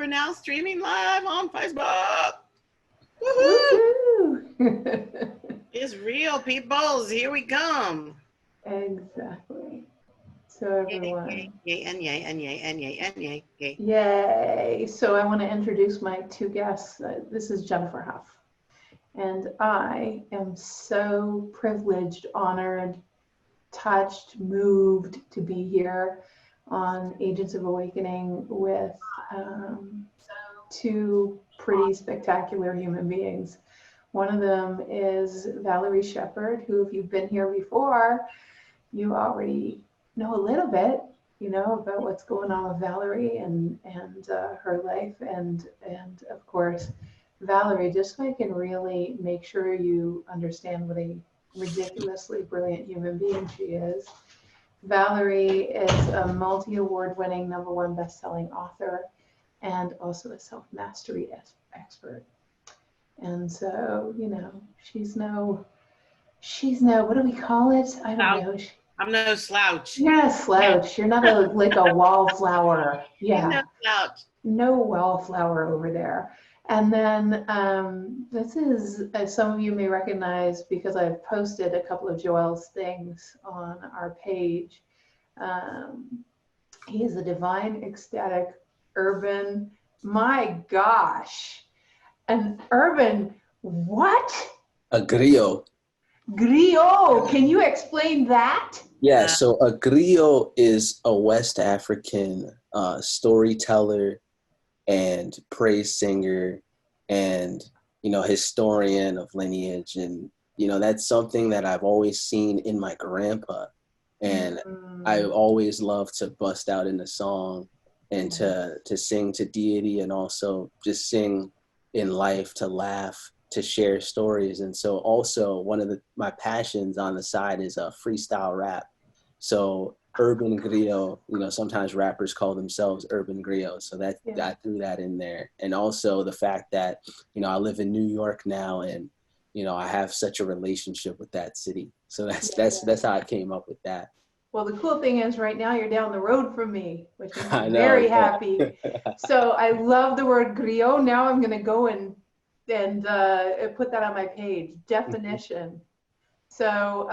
we're now streaming live on Facebook. Woohoo! It's real, peoples. Here we come. Exactly. So everyone. Yay, and yay, and yay, and yay, and yay, yay. Yay. So I want to introduce my two guests. This is Jennifer Hough. And I am so privileged, honored, touched, moved to be here on Agents of Awakening with two pretty spectacular human beings. One of them is Valerie Sheppard, who, if you've been here before, you already know a little bit, about what's going on with Valerie and her life. And of course, Valerie, just so I can really make sure you understand what a ridiculously brilliant human being she is. Valerie is a multi-award winning #1 best-selling author and also a self-mastery expert. And so, she's no, what do we call it? I don't know. I'm no slouch. You're not a slouch. You're not like a wallflower. Yeah. No slouch. No wallflower over there. And then this is, as some of you may recognize, because I've posted a couple of Joelle's things on our page. He is a divine, ecstatic, urban, my gosh, an urban what? A griot. Griot. Can you explain that? Yeah, so a griot is a West African storyteller and praise singer and, historian of lineage. And, that's something that I've always seen in my grandpa. And I always love to bust out in the song and to sing to deity and also just sing in life, to laugh, to share stories. And so also one of my passions on the side is freestyle rap. So urban griot, sometimes rappers call themselves urban griots. So I threw that in there. And also the fact that, I live in New York now and, I have such a relationship with that city. So that's how I came up with that. Well, the cool thing is right now you're down the road from me, which I'm very happy. So I love the word griot. Now I'm going to go and put that on my page. Definition. So,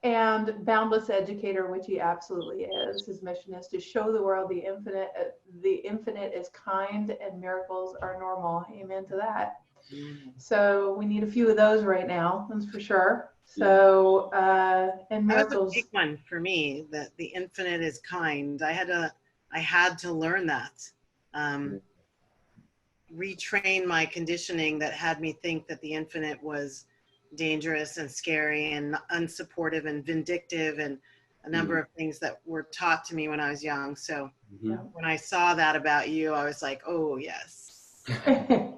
and boundless educator, which he absolutely is. His mission is to show the world the infinite is kind and miracles are normal. Amen to that. So we need a few of those right now, that's for sure. So, and miracles. That was a big one for me, that the infinite is kind. I had to learn that. Retrain my conditioning that had me think that the infinite was dangerous and scary and unsupportive and vindictive and a number of things that were taught to me when I was young. So when I saw that about you, I was like, oh yes.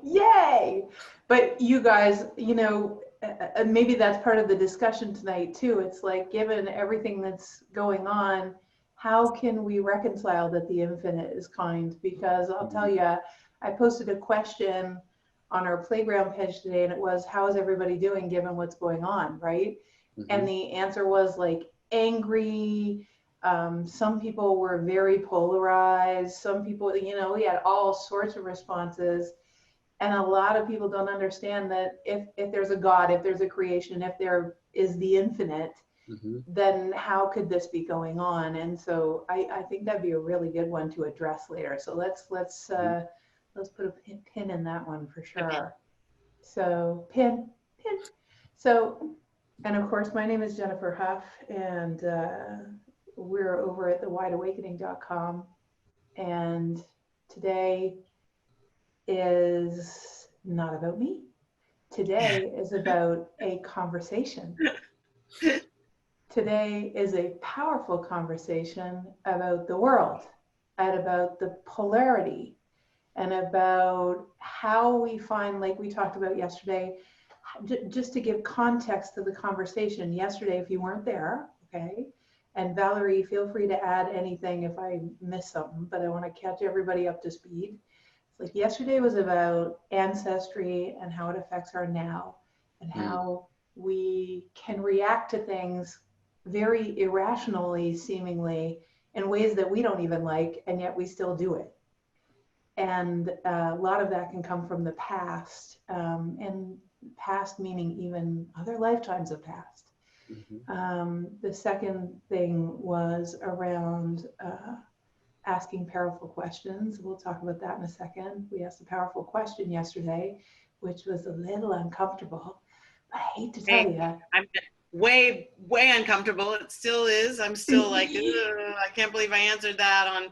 Yay. But you guys, maybe that's part of the discussion tonight too. It's like, given everything that's going on, how can we reconcile that the infinite is kind? Because I'll tell you, I posted a question on our playground page today, and it was, how is everybody doing given what's going on, right? And the answer was like angry. Some people were very polarized. Some people, we had all sorts of responses. And a lot of people don't understand that if there's a God, if there's a creation, if there is the infinite, then how could this be going on? And so I think that'd be a really good one to address later. So let's put a pin in that one for sure. So pin. So, and of course, my name is Jennifer Hough, and we're over at thewideawakening.com. And today is not about me. Today is about a conversation. Today is a powerful conversation about the world and about the polarity and about how we find, like we talked about yesterday, just to give context to the conversation. Yesterday, if you weren't there, okay, and Valerie, feel free to add anything if I miss something, but I want to catch everybody up to speed. It's like yesterday was about ancestry and how it affects our now and how we can react to things very irrationally, seemingly, in ways that we don't even like, and yet we still do it. And a lot of that can come from the past, and past meaning even other lifetimes of past. The second thing was around asking powerful questions. We'll talk about that in a second. We asked a powerful question yesterday, which was a little uncomfortable. But I hate to tell you. I'm way uncomfortable. It still is. I'm still like, I can't believe I answered that on,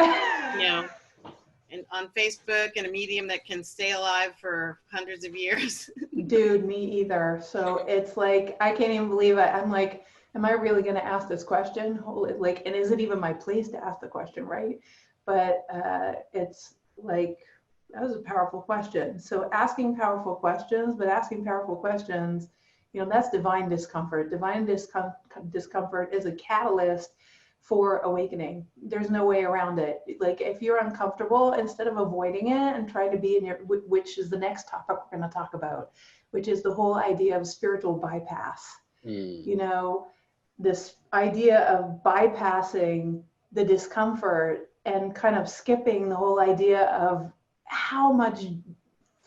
on Facebook and a medium that can stay alive for hundreds of years. Dude, me either. So it's like, I can't even believe it. I'm like, am I really going to ask this question? Like, and is it even my place to ask the question, right? But it's like, that was a powerful question. So asking powerful questions, that's divine discomfort. Divine discomfort is a catalyst for awakening. There's no way around it. Like, if you're uncomfortable, instead of avoiding it and trying to be in which is the next topic we're going to talk about, which is the whole idea of spiritual bypass. This idea of bypassing the discomfort and kind of skipping the whole idea of how much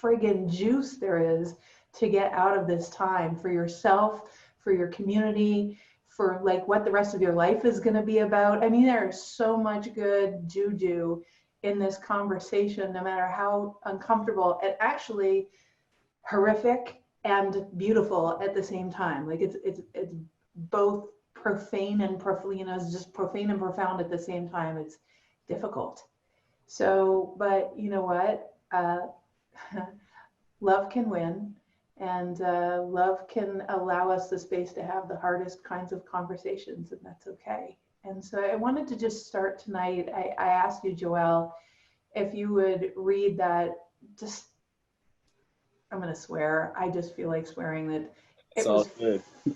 friggin' juice there is to get out of this time for yourself, for your community, for like what the rest of your life is going to be about. I mean, there's so much good juju in this conversation, no matter how uncomfortable and actually horrific and beautiful at the same time. Like it's both profane and it's just profane and profound at the same time. It's difficult. So, but you know what? Love can win. And love can allow us the space to have the hardest kinds of conversations, and that's okay. And so I wanted to just start tonight. I asked you, Joelle, if you would read that. Just, I'm going to swear. I just feel like swearing that it was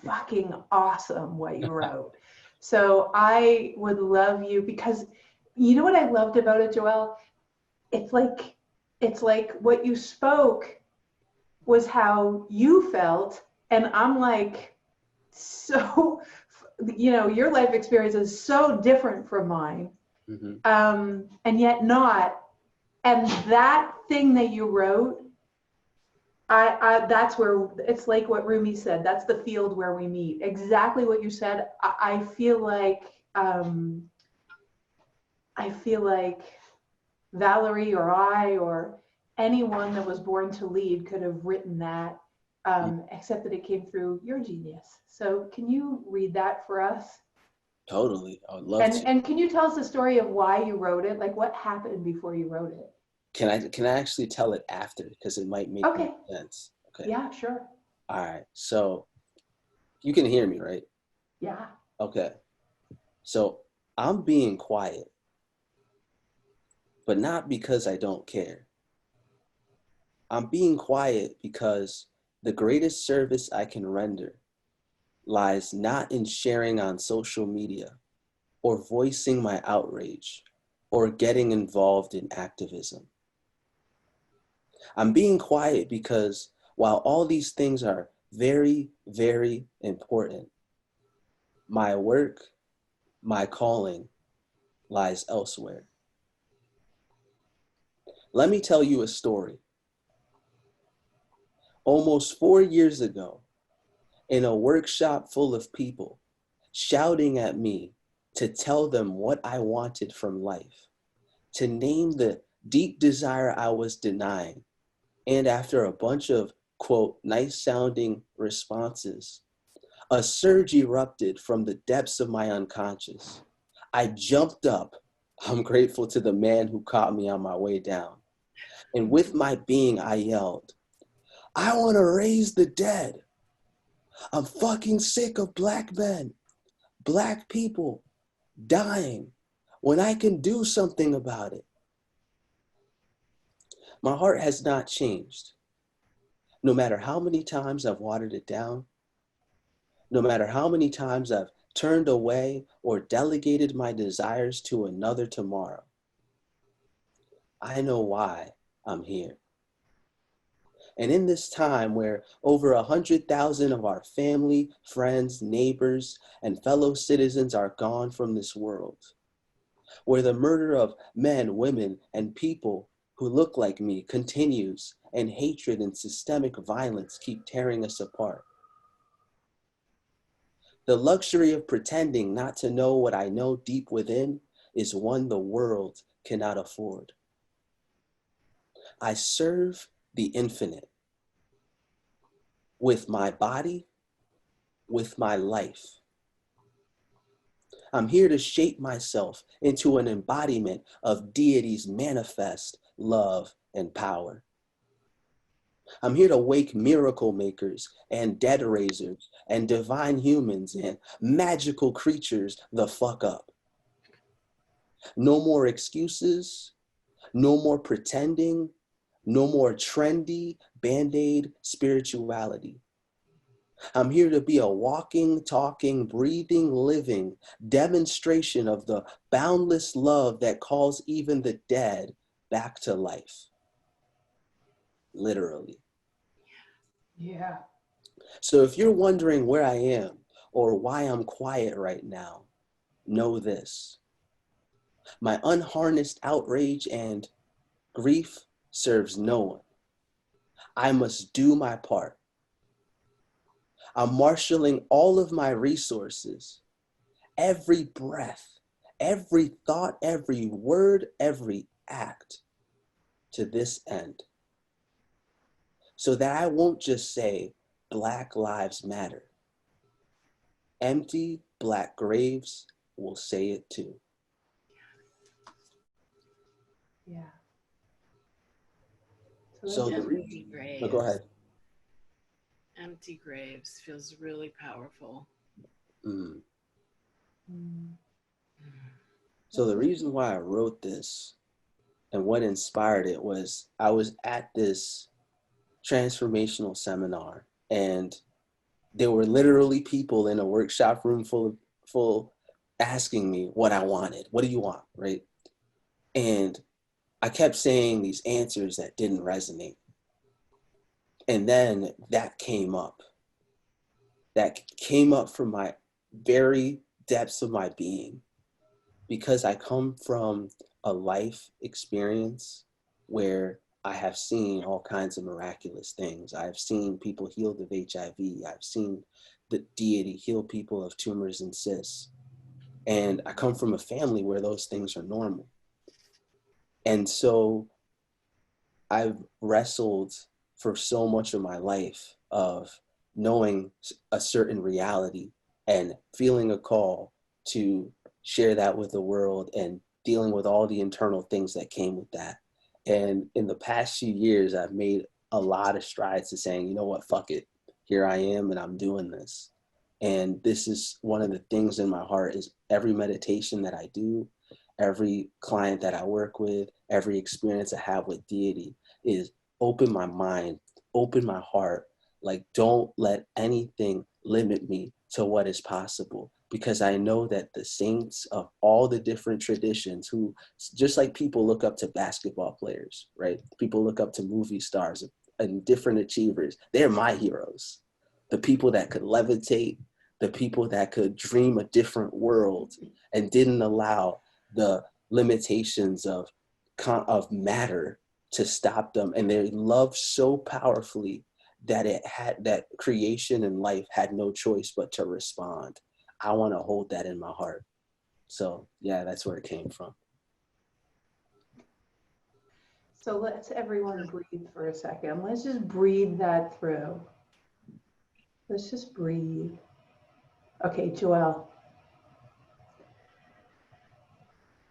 fucking awesome what you wrote. So I would love you, because you know what I loved about it, Joelle? It's like what you spoke was how you felt, and I'm like, so, your life experience is so different from mine, and yet not. And that thing that you wrote, I that's where, it's like what Rumi said, that's the field where we meet. Exactly what you said. I feel like Valerie or I or anyone that was born to lead could have written that, except that it came through your genius. So can you read that for us? Totally. I would love to. And can you tell us the story of why you wrote it? Like, what happened before you wrote it? Can I actually tell it after? Because it might make more sense. Okay. Yeah, sure. All right. So you can hear me, right? Yeah. Okay. So I'm being quiet, but not because I don't care. I'm being quiet because the greatest service I can render lies not in sharing on social media or voicing my outrage or getting involved in activism. I'm being quiet because while all these things are very, very important, my work, my calling lies elsewhere. Let me tell you a story. Almost 4 years ago, in a workshop full of people shouting at me to tell them what I wanted from life, to name the deep desire I was denying, and after a bunch of, quote, nice sounding responses, a surge erupted from the depths of my unconscious. I jumped up. I'm grateful to the man who caught me on my way down. And with my being, I yelled, I want to raise the dead. I'm fucking sick of black men, black people dying when I can do something about it. My heart has not changed. No matter how many times I've watered it down, no matter how many times I've turned away or delegated my desires to another tomorrow, I know why I'm here. And in this time where over 100,000 of our family, friends, neighbors, and fellow citizens are gone from this world, where the murder of men, women, and people who look like me continues, and hatred and systemic violence keep tearing us apart. The luxury of pretending not to know what I know deep within is one the world cannot afford. I serve the infinite with my body, with my life. I'm here to shape myself into an embodiment of deity's manifest love and power. I'm here to wake miracle makers and dead raisers and divine humans and magical creatures the fuck up. No more excuses, no more pretending, no more trendy Band-Aid spirituality. I'm here to be a walking, talking, breathing, living demonstration of the boundless love that calls even the dead back to life. Literally. Yeah. So if you're wondering where I am or why I'm quiet right now, know this. My unharnessed outrage and grief serves no one. I must do my part. I'm marshaling all of my resources, every breath, every thought, every word, every act to this end, so that I won't just say Black Lives Matter. Empty Black graves will say it too. Yeah. So the Empty graves. No, go ahead. Empty graves feels really powerful. Mm. Mm. So the reason why I wrote this and what inspired it was I was at this transformational seminar, and there were literally people in a workshop room full asking me what I wanted. What do you want, right? And I kept saying these answers that didn't resonate. And then that came up. That came up from my very depths of my being, because I come from a life experience where I have seen all kinds of miraculous things. I've seen people healed of HIV. I've seen the deity heal people of tumors and cysts. And I come from a family where those things are normal. And so I've wrestled for so much of my life of knowing a certain reality and feeling a call to share that with the world and dealing with all the internal things that came with that. And in the past few years, I've made a lot of strides to saying, you know what, fuck it. Here I am and I'm doing this. And this is one of the things in my heart is every meditation that I do, every client that I work with, every experience I have with deity is open my mind, open my heart. Like, don't let anything limit me to what is possible, because I know that the saints of all the different traditions, who just like people look up to basketball players, right? People look up to movie stars and different achievers. They're my heroes. The people that could levitate, the people that could dream a different world and didn't allow the limitations of matter to stop them. And they loved so powerfully that it had, that creation and life had no choice but to respond. I want to hold that in my heart. So yeah, that's where it came from. So let's everyone breathe for a second. Let's just breathe that through. Let's just breathe. Okay, Joelle.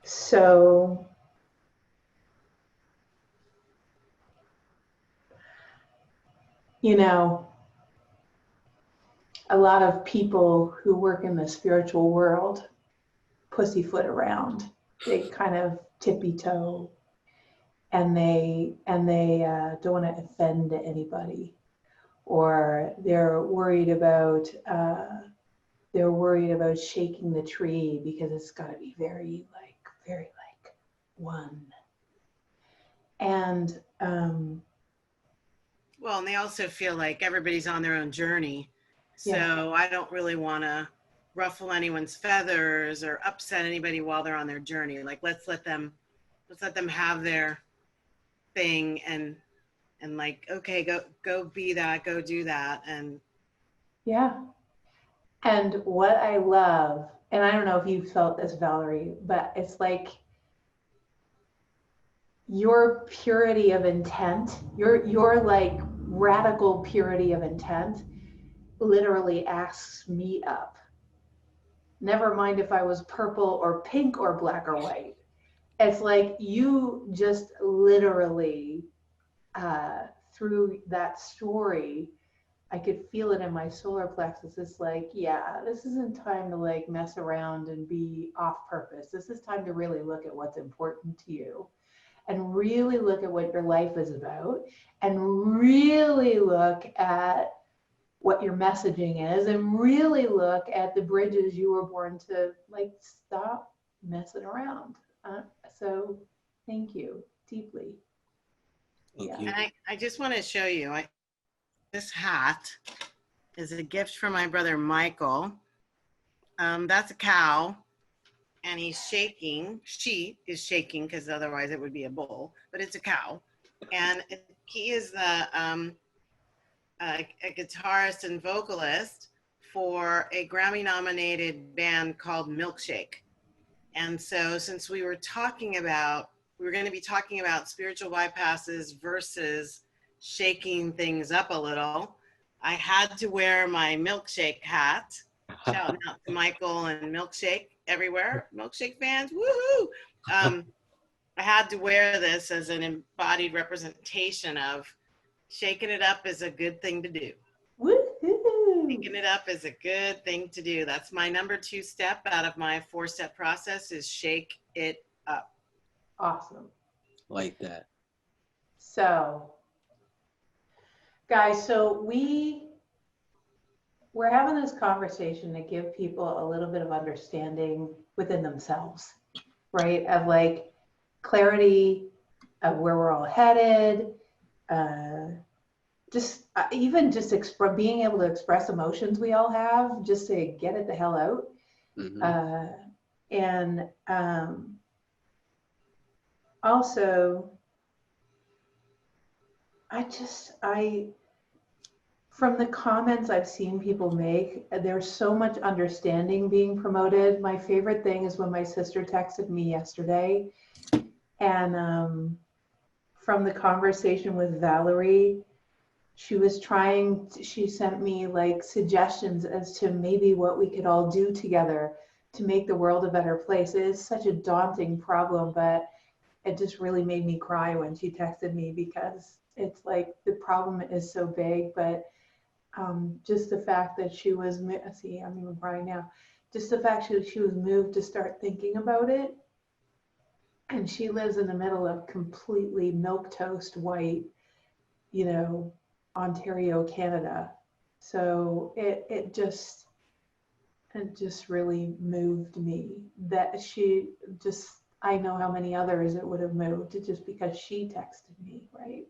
So you know, a lot of people who work in the spiritual world pussyfoot around. They kind of tippy toe, and they don't want to offend anybody, or they're worried about shaking the tree because it's got to be very one. And well, and they also feel like everybody's on their own journey. So yeah. I don't really want to ruffle anyone's feathers or upset anybody while they're on their journey. Like, let's let them have their thing and like, okay, go be that, go do that. And yeah. And what I love, and I don't know if you felt this, Valerie, but it's like your purity of intent, your like radical purity of intent literally asks me up. Never mind if I was purple or pink or black or white. It's like you just literally, through that story, I could feel it in my solar plexus. It's like, yeah, this isn't time to like mess around and be off purpose. This is time to really look at what's important to you and really look at what your life is about and really look at what your messaging is and really look at the bridges you were born to, like, stop messing around. So thank you deeply. Thank you. And I just want to show you, this hat is a gift from my brother Michael. That's a cow, and he's shaking. She is shaking because otherwise it would be a bull, but it's a cow. And he is a guitarist and vocalist for a Grammy-nominated band called Milkshake. And so since we were going to be talking about spiritual bypasses versus shaking things up a little, I had to wear my Milkshake hat. Shout out to Michael and Milkshake everywhere. Milkshake fans, woohoo! I had to wear this as an embodied representation of shaking it up is a good thing to do. Woo-hoo. Shaking it up is a good thing to do. That's my number 2 step out of my 4-step process is shake it up. Awesome. Like that. So, guys, so we're having this conversation to give people a little bit of understanding within themselves, right? Of like clarity of where we're all headed, even just being able to express emotions we all have, just to get it the hell out. Mm-hmm. And also, from the comments I've seen people make, there's so much understanding being promoted. My favorite thing is when my sister texted me yesterday, and from the conversation with Valerie, she sent me like suggestions as to maybe what we could all do together to make the world a better place. It is such a daunting problem, but it just really made me cry when she texted me, because it's like the problem is so big, but just the fact that she was, see, I'm even crying now, just the fact that she was moved to start thinking about it. And she lives in the middle of completely milquetoast white, Ontario, Canada. So it just really moved me that I know how many others it would have moved just because she texted me, right?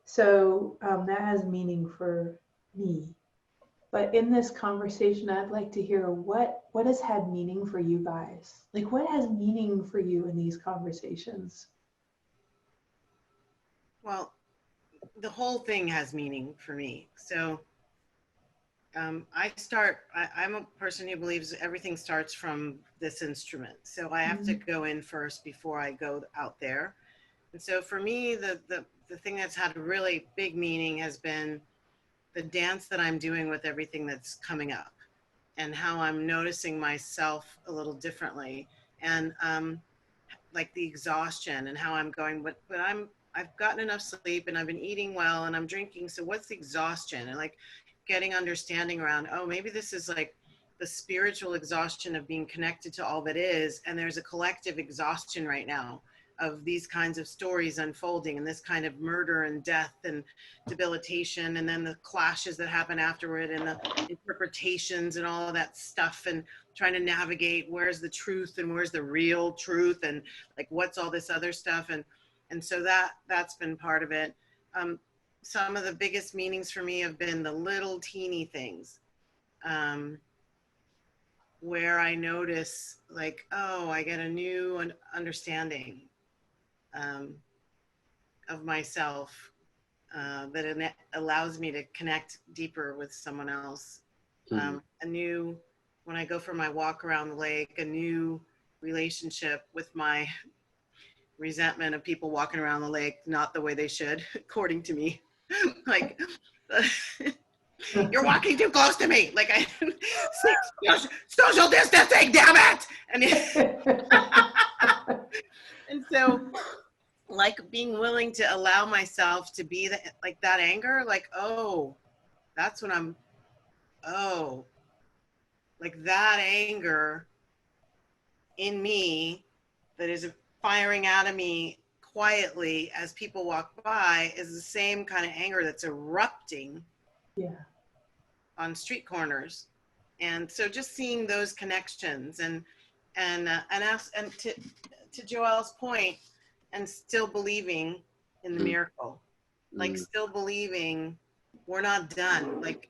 So that has meaning for me. But in this conversation, I'd like to hear what has had meaning for you guys. Like, what has meaning for you in these conversations? Well, the whole thing has meaning for me. So I'm a person who believes everything starts from this instrument. So I have to go in first before I go out there. And so for me, the thing that's had a really big meaning has been the dance that I'm doing with everything that's coming up, and how I'm noticing myself a little differently, and like the exhaustion and how I'm going, but I've gotten enough sleep and I've been eating well and I'm drinking. So what's the exhaustion? And like getting understanding around, oh, maybe this is like the spiritual exhaustion of being connected to all that is. And there's a collective exhaustion right now of these kinds of stories unfolding, and this kind of murder and death and debilitation, and then the clashes that happen afterward, and the interpretations and all of that stuff, and trying to navigate where's the truth and where's the real truth, and like what's all this other stuff. And so that's been part of it. Some of the biggest meanings for me have been the little teeny things, where I notice like, oh, I get a new understanding of myself that allows me to connect deeper with someone else. When I go for my walk around the lake, a new relationship with my resentment of people walking around the lake not the way they should, according to me. Like, you're walking too close to me. Like, social distancing, damn it! And so, like, being willing to allow myself to be like that anger, like, oh, that's when like that anger in me that is firing out of me quietly as people walk by is the same kind of anger that's erupting on street corners. And so just seeing those connections and to Joelle's point, and still believing in the miracle, like still believing we're not done. Like,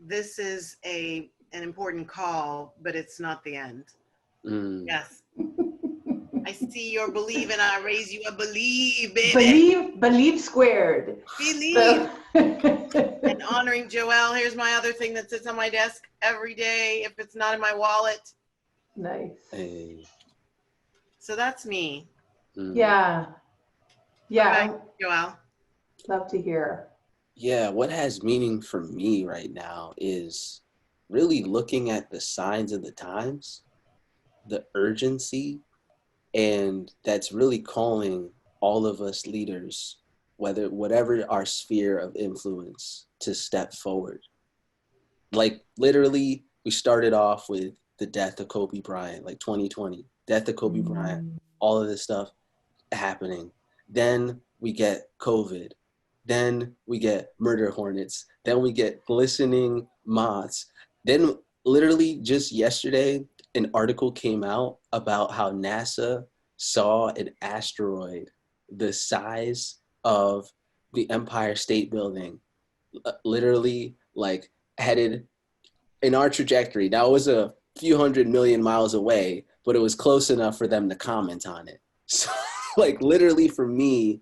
this is an important call, but it's not the end. Yes. I see your believe and I raise you a believe, baby. Believe squared. Believe. So. And honoring Joelle. Here's my other thing that sits on my desk every day if it's not in my wallet. Nice. Hey. So that's me. Yeah. Yeah. Joelle. Love to hear. Yeah, what has meaning for me right now is really looking at the signs of the times, the urgency, and that's really calling all of us leaders, whatever our sphere of influence, to step forward. Like, literally, we started off with the death of Kobe Bryant, like 2020, death of Kobe Bryant, all of this stuff happening. Then we get COVID. Then we get murder hornets. Then we get glistening moths. Then literally just yesterday, an article came out about how NASA saw an asteroid the size of the Empire State Building, literally like headed in our trajectory. Now, it was a few 100 million miles away, but it was close enough for them to comment on it. So, like, literally for me,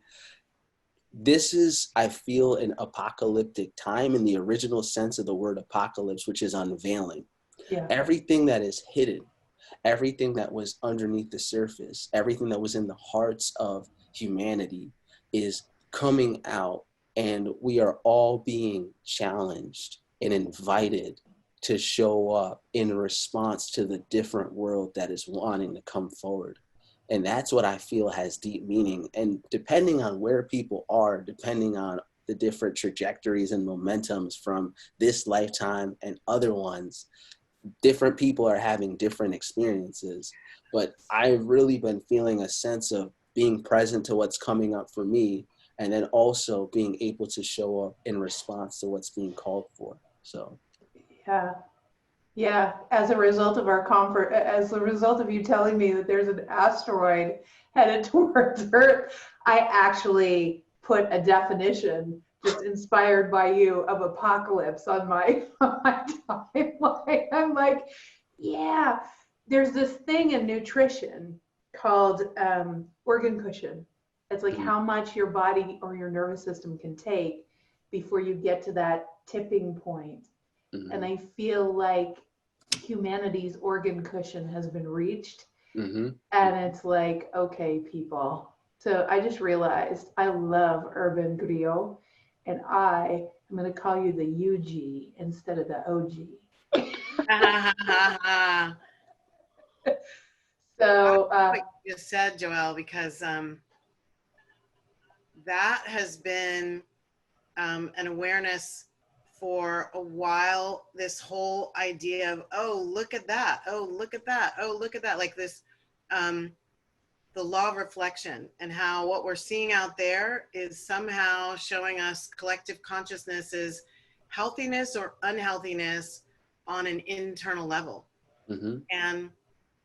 this is, I feel, an apocalyptic time in the original sense of the word apocalypse, which is unveiling. Yeah. Everything that is hidden, everything that was underneath the surface, everything that was in the hearts of humanity is coming out, and we are all being challenged and invited to show up in response to the different world that is wanting to come forward. And that's what I feel has deep meaning. And depending on where people are, depending on the different trajectories and momentums from this lifetime and other ones, different people are having different experiences. But I've really been feeling a sense of being present to what's coming up for me, and then also being able to show up in response to what's being called for. So, yeah. As a result of our comfort, as a result of you telling me that there's an asteroid headed towards Earth, I actually put a definition, just inspired by you, of apocalypse on my timeline. I'm like, yeah, there's this thing in nutrition called organ cushion. It's like how much your body or your nervous system can take before you get to that tipping point. And I feel like humanity's organ cushion has been reached. And it's like, okay, people. So I just realized I love urban griot, and I am going to call you the UG instead of the OG. So what you just said, Joelle, because that has been an awareness for a while, this whole idea of, oh, look at that, oh, look at that, oh, look at that, like this, the law of reflection, and how what we're seeing out there is somehow showing us collective consciousness's healthiness or unhealthiness on an internal level. And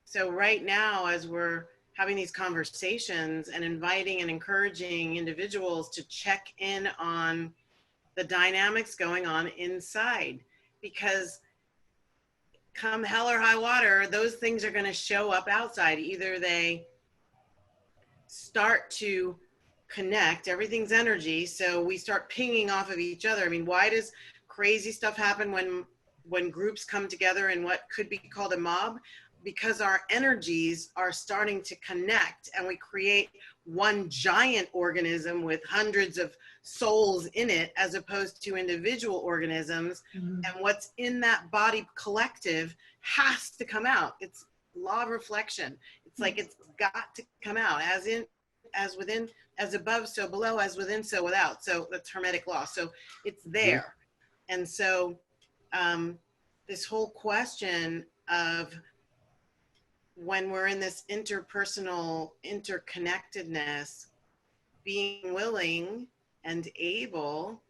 so right now, as we're having these conversations and inviting and encouraging individuals to check in on the dynamics going on inside, because come hell or high water, those things are going to show up outside. Either they start to connect. Everything's energy. So we start pinging off of each other. I mean, why does crazy stuff happen when groups come together in what could be called a mob? Because our energies are starting to connect and we create one giant organism with hundreds of souls in it, as opposed to individual organisms. Mm-hmm. And what's in that body collective has to come out. It's law of reflection. It's like it's got to come out, as within, as above, so below, as within, so without. So that's Hermetic law. So it's there. And so this whole question of when we're in this interpersonal interconnectedness, being willing and able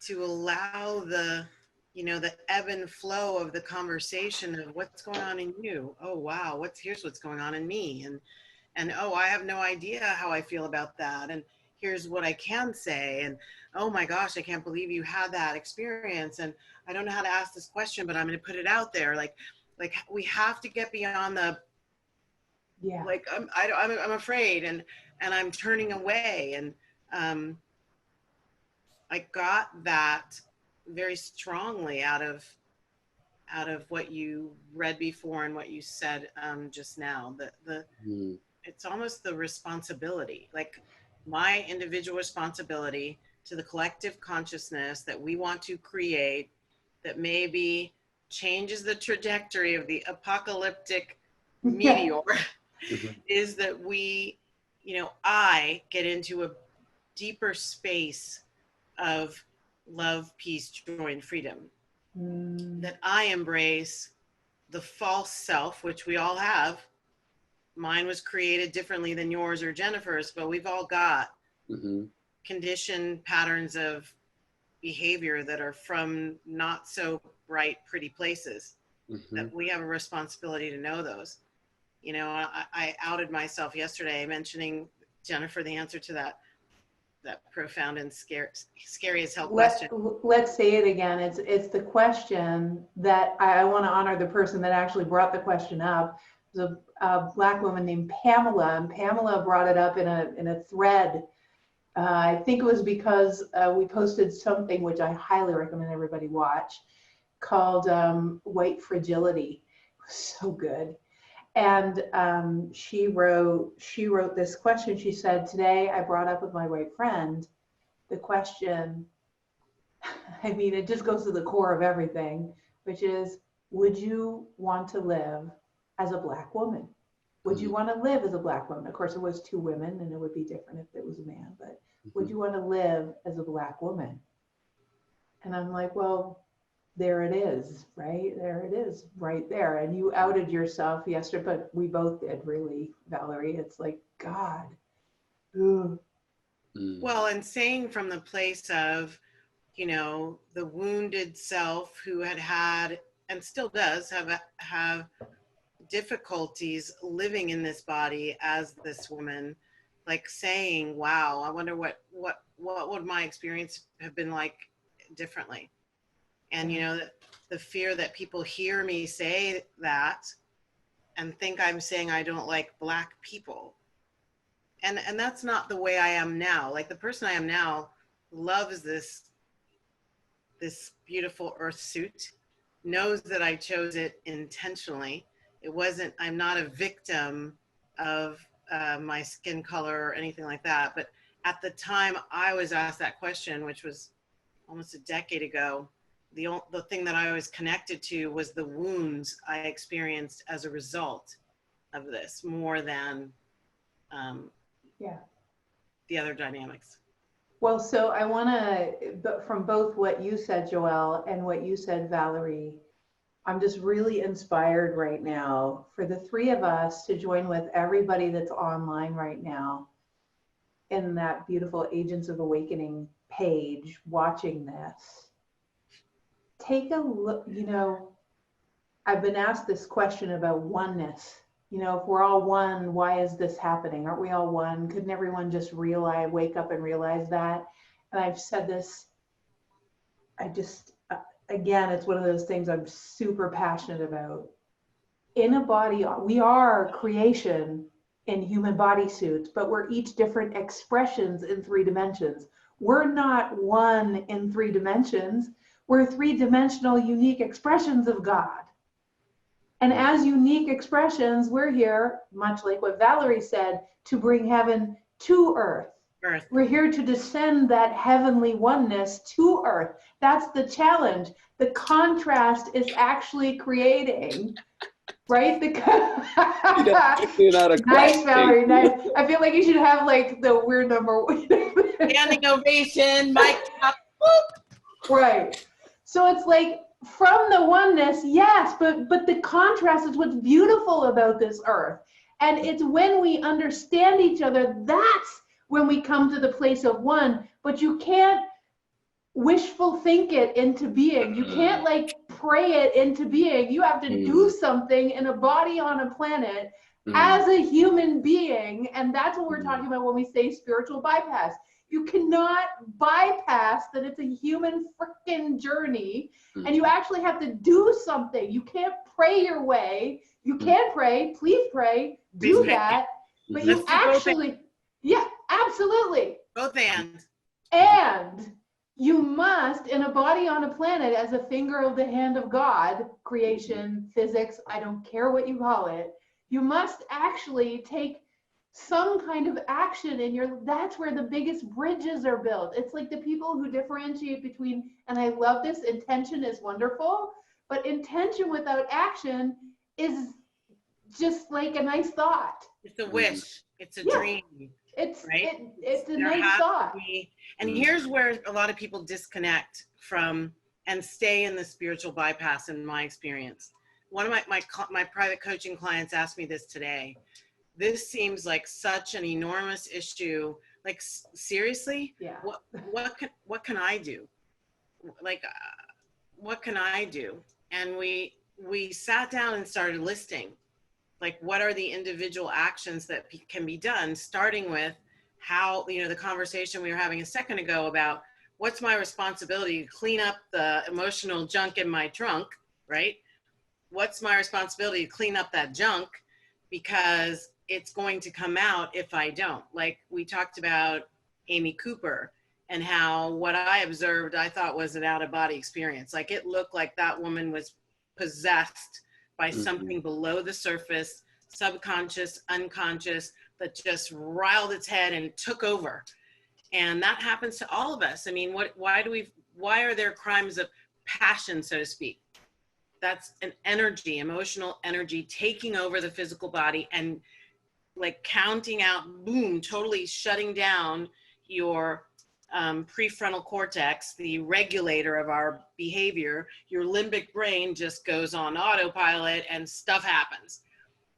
to allow the, you know, the ebb and flow of the conversation of what's going on in you. Oh, wow. Here's what's going on in me. And, oh, I have no idea how I feel about that. And here's what I can say. And, oh my gosh, I can't believe you had that experience. And I don't know how to ask this question, but I'm going to put it out there. Like we have to get beyond the, like, I'm afraid and I'm turning away. And I got that very strongly out of what you read before and what you said just now. It's almost the responsibility, like my individual responsibility to the collective consciousness that we want to create, that maybe changes the trajectory of the apocalyptic meteor, is that we, you know, I get into a deeper space of love, peace, joy, and freedom. That I embrace the false self, which we all have. Mine was created differently than yours or Jennifer's, but we've all got conditioned patterns of behavior that are from not so bright, pretty places, that we have a responsibility to know those. You know, I outed myself yesterday mentioning, Jennifer, the answer to that profound and scary as hell question. Let's say it again. It's the question that I want to honor the person that actually brought the question up. It was a Black woman named Pamela, and Pamela brought it up in a thread. I think it was because we posted something which I highly recommend everybody watch, called White Fragility. It was so good. And she wrote this question. She said, today I brought up with my white friend the question, I mean, it just goes to the core of everything, which is, would you want to live as a Black woman? Would you want to live as a Black woman? Of course, it was two women, and it would be different if it was a man, but would you want to live as a Black woman? And I'm like, well, there it is, right? There it is, right there. And you outed yourself yesterday, but we both did, really, Valerie. It's like, God. Ugh. Well, and saying from the place of, you know, the wounded self who had and still does have difficulties living in this body as this woman, like saying, wow, I wonder what would my experience have been like differently. And, you know, the fear that people hear me say that and think I'm saying I don't like Black people. And that's not the way I am now. Like the person I am now loves this beautiful earth suit, knows that I chose it intentionally. I'm not a victim of my skin color or anything like that. But at the time I was asked that question, which was almost a decade ago, the thing that I was connected to was the wounds I experienced as a result of this, more than the other dynamics. Well, so I want to, from both what you said, Joelle, and what you said, Valerie, I'm just really inspired right now for the three of us to join with everybody that's online right now in that beautiful Agents of Awakening page watching this. Take a look, you know, I've been asked this question about oneness. You know, if we're all one, why is this happening? Aren't we all one? Couldn't everyone just wake up and realize that? And I've said this, again, it's one of those things I'm super passionate about. In a body, we are creation in human bodysuits, but we're each different expressions in 3 dimensions. We're not one in 3 dimensions. We're 3-dimensional unique expressions of God. And as unique expressions, we're here, much like what Valerie said, to bring heaven to earth. We're here to descend that heavenly oneness to earth. That's the challenge. The contrast is actually creating, right? Nice, Valerie, nice. I feel like you should have like the weird number. Standing ovation, mic drop. Right. So it's like from the oneness, yes, but the contrast is what's beautiful about this earth. And it's when we understand each other, that's when we come to the place of one. But you can't wishful think it into being. You can't like pray it into being. You have to do something in a body on a planet as a human being. And that's what we're talking about when we say spiritual bypass. You cannot bypass that it's a human freaking journey, and you actually have to do something. You can't pray your way. You can pray, please pray, do that, but you actually, yeah, absolutely. Both and. And you must, in a body on a planet, as a finger of the hand of God, creation, physics, I don't care what you call it, you must actually take some kind of action in your, that's where the biggest bridges are built. It's like the people who differentiate between, and I love this, intention is wonderful, but intention without action is just like a nice thought. It's a wish. It's a dream. It's right. It's a nice thought. And here's where a lot of people disconnect from and stay in the spiritual bypass. In my experience, one of my private coaching clients asked me this today. This seems like such an enormous issue. Like seriously, what can I do? Like, what can I do? And we sat down and started listing, like, what are the individual actions that can be done, starting with how, the conversation we were having a second ago about what's my responsibility to clean up the emotional junk in my trunk, right? What's my responsibility to clean up that junk, because it's going to come out if I don't. Like we talked about Amy Cooper and how what I observed, I thought was an out-of-body experience. Like it looked like that woman was possessed by something below the surface, subconscious, unconscious, that just riled its head and took over. And that happens to all of us. I mean, why are there crimes of passion, so to speak? That's an energy, emotional energy taking over the physical body and like counting out, boom, totally shutting down your prefrontal cortex, the regulator of our behavior. Your limbic brain just goes on autopilot and stuff happens.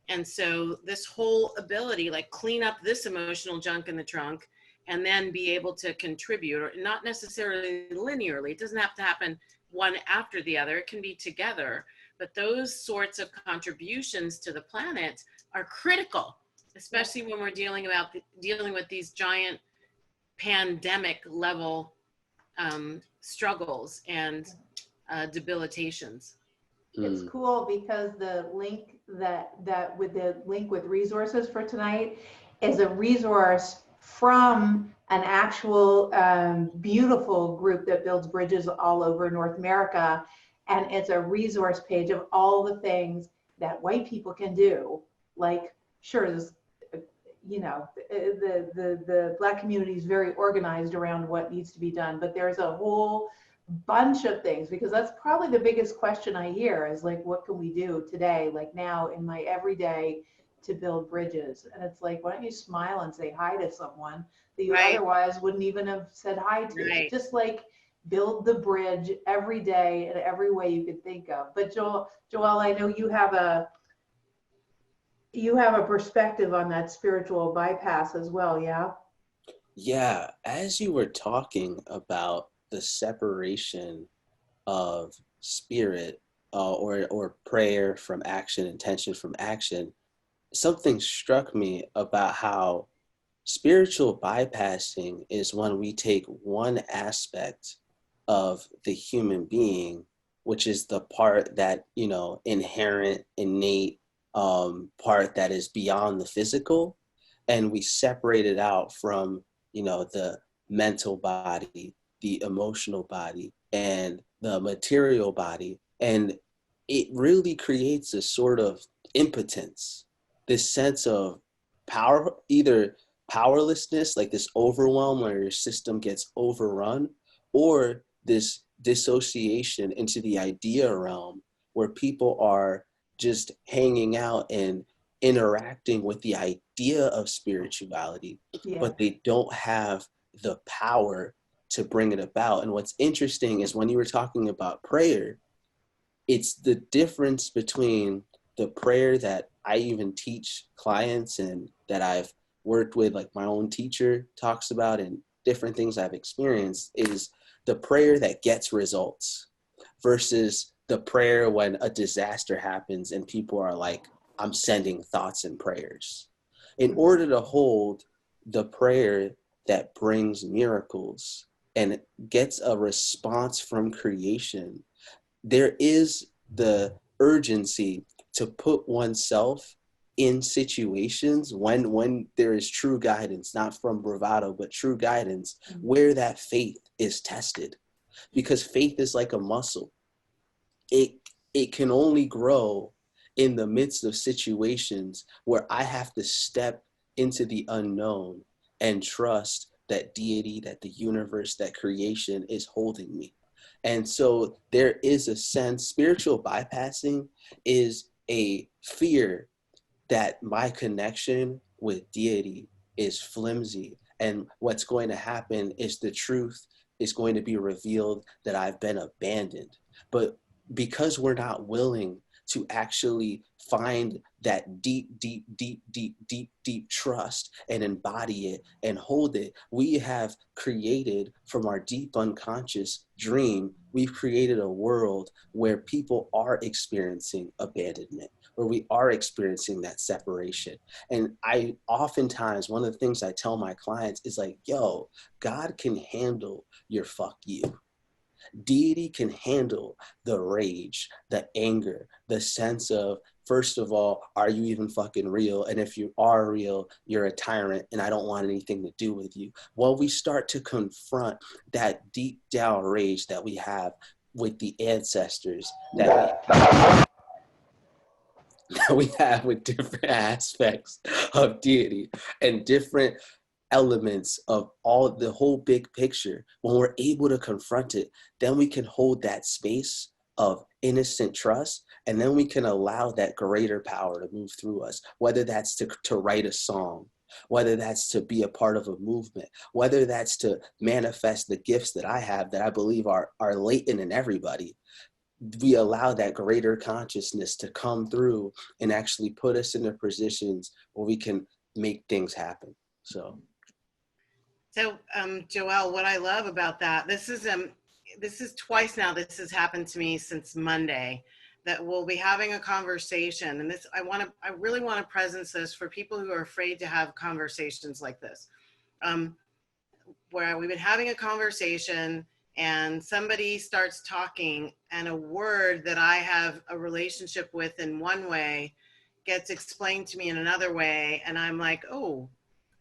And so this whole ability, like clean up this emotional junk in the trunk and then be able to contribute, or not necessarily linearly. It doesn't have to happen one after the other. It can be together. But those sorts of contributions to the planet are critical, especially when we're dealing with these giant pandemic level struggles and debilitations. It's cool because the link with resources for tonight is a resource from an actual beautiful group that builds bridges all over North America. And it's a resource page of all the things that white people can do. Like, sure, this, the Black community is very organized around what needs to be done, but there's a whole bunch of things, because that's probably the biggest question I hear is like, what can we do today, like now in my everyday, to build bridges? And it's like, why don't you smile and say hi to someone that you otherwise wouldn't even have said hi to? Just like build the bridge every day in every way you could think of. But Joel, I know you have a perspective on that spiritual bypass as well, yeah? Yeah, as you were talking about the separation of spirit or prayer from action, intention from action, something struck me about how spiritual bypassing is when we take one aspect of the human being, which is the part that, inherent, innate part that is beyond the physical, and we separate it out from, you know, the mental body, the emotional body, and the material body. And it really creates a sort of impotence, this sense of power, either powerlessness, like this overwhelm where your system gets overrun, or this dissociation into the idea realm where people are just hanging out and interacting with the idea of spirituality, Yeah. but they don't have the power to bring it about. And what's interesting is when you were talking about prayer, it's the difference between the prayer that I even teach clients and that I've worked with, like my own teacher talks about, and different things I've experienced, is the prayer that gets results versus the prayer when a disaster happens and people are like, I'm sending thoughts and prayers. In order to hold the prayer that brings miracles and gets a response from creation, there is the urgency to put oneself in situations when there is true guidance, not from bravado, but true guidance, where that faith is tested. Because faith is like a muscle. It can only grow in the midst of situations where I have to step into the unknown and trust that deity, that the universe, that creation is holding me. And so there is a sense, spiritual bypassing is a fear that my connection with deity is flimsy. And what's going to happen is the truth is going to be revealed that I've been abandoned. But because we're not willing to actually find that deep, deep, deep, deep, deep, deep trust and embody it and hold it, we have created from our deep unconscious dream, we've created a world where people are experiencing abandonment, where we are experiencing that separation. And I oftentimes, one of the things I tell my clients is like, yo, God can handle your fuck you. Deity can handle the rage, the anger, the sense of, first of all, are you even fucking real? And if you are real, you're a tyrant and I don't want anything to do with you. Well, we start to confront that deep down rage that we have with the ancestors, that we have with different aspects of deity and different elements of all the whole big picture. When we're able to confront it, then we can hold that space of innocent trust, and then we can allow that greater power to move through us, whether that's to write a song, whether that's to be a part of a movement, whether that's to manifest the gifts that I have that I believe are latent in everybody. We allow that greater consciousness to come through and actually put us into positions where we can make things happen. So Joelle, what I love about that, this is twice now this has happened to me since Monday, that we'll be having a conversation. And this, I really want to presence this for people who are afraid to have conversations like this, where we've been having a conversation and somebody starts talking and a word that I have a relationship with in one way gets explained to me in another way. And I'm like, oh,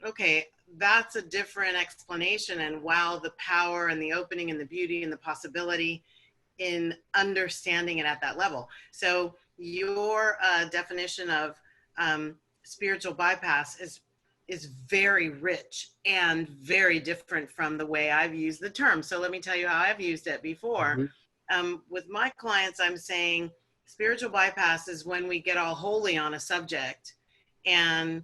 okay, that's a different explanation. And wow, the power and the opening and the beauty and the possibility in understanding it at that level. So your definition of spiritual bypass is very rich and very different from the way I've used the term. So let me tell you how I've used it before. With my clients, I'm saying spiritual bypass is when we get all holy on a subject and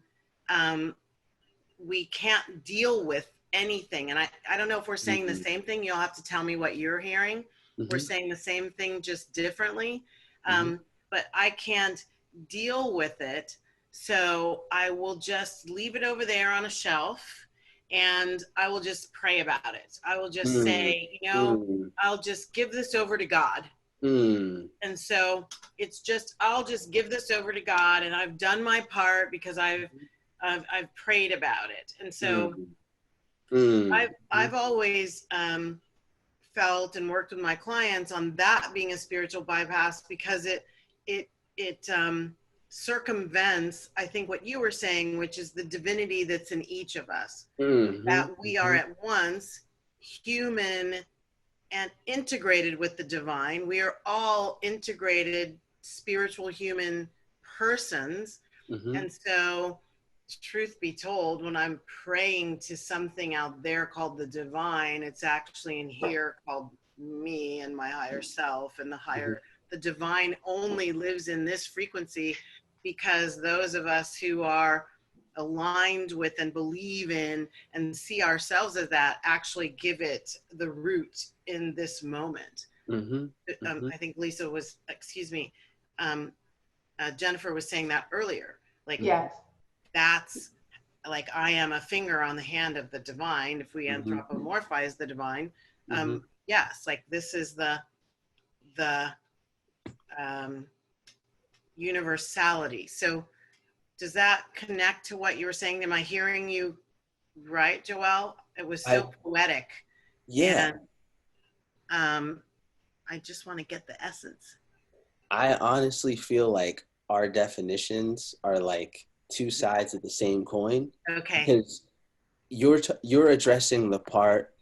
we can't deal with anything. And I don't know if we're saying the same thing. You'll have to tell me what you're hearing. We're saying the same thing, just differently. But I can't deal with it. So I will just leave it over there on a shelf and I will just pray about it. I will just say, you know, I'll just give this over to God. And so it's just, I'll just give this over to God, and I've done my part because I've prayed about it. And so I've always felt and worked with my clients on that being a spiritual bypass, because it circumvents, I think, what you were saying, which is the divinity that's in each of us. Mm-hmm. That we are at once human and integrated with the divine. We are all integrated spiritual human persons. Mm-hmm. And so, truth be told, when I'm praying to something out there called the divine, it's actually in here called me and my higher self. And the divine only lives in this frequency because those of us who are aligned with and believe in and see ourselves as that actually give it the root in this moment. I think Lisa was, Jennifer was saying that earlier. Like, yes, that's like, I am a finger on the hand of the divine. If we anthropomorphize the divine, yes, like this is the universality. So does that connect to what you were saying? Am I hearing you right, Joelle? It was so poetic. Yeah. And I just want to get the essence. I honestly feel like our definitions are like two sides of the same coin. Okay. Because you're addressing the part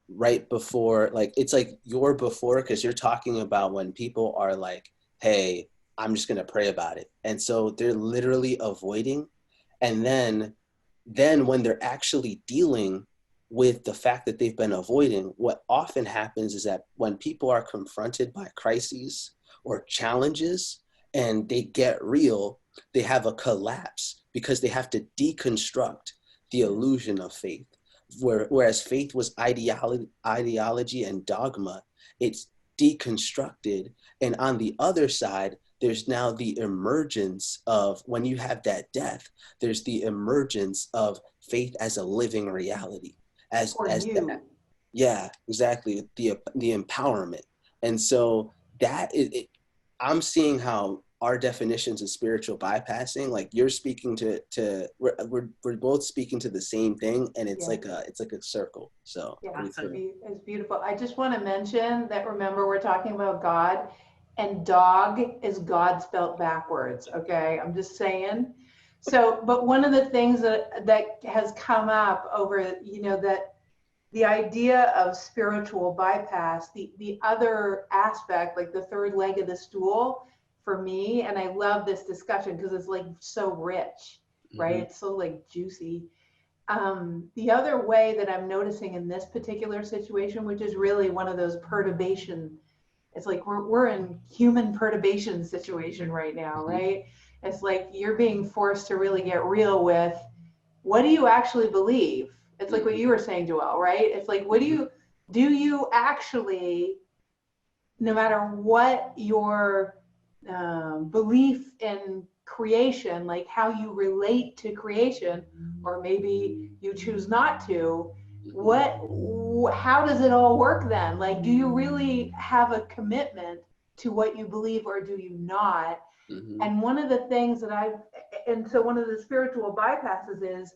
right before, like, it's like you're before, because you're talking about when people are like, hey, I'm just going to pray about it. And so they're literally avoiding. And then when they're actually dealing with the fact that they've been avoiding, what often happens is that when people are confronted by crises or challenges and they get real, they have a collapse because they have to deconstruct the illusion of faith. Whereas faith was ideology and dogma, it's deconstructed. And on the other side, there's now the emergence of, when you have that death, there's the emergence of faith as a living reality. Yeah, exactly. The empowerment. And so that is, I'm seeing how our definitions of spiritual bypassing, like you're speaking to we're both speaking to the same thing, and it's like a circle. So yeah, it's beautiful. I just want to mention that, remember, we're talking about God, and dog is God spelled backwards. Okay, I'm just saying. So, but one of the things that has come up over, that the idea of spiritual bypass, the other aspect, like the third leg of the stool for me, and I love this discussion because it's like so rich, right? It's so like juicy. The other way that I'm noticing in this particular situation, which is really one of those perturbation, it's like we're in human perturbation situation right now, right? It's like you're being forced to really get real with, what do you actually believe? It's like what you were saying, Joelle, right? It's like, what do you actually, no matter what your belief in creation, like how you relate to creation, or maybe you choose not to, how does it all work then? Like, do you really have a commitment to what you believe, or do you not? And one of the things that so one of the spiritual bypasses is,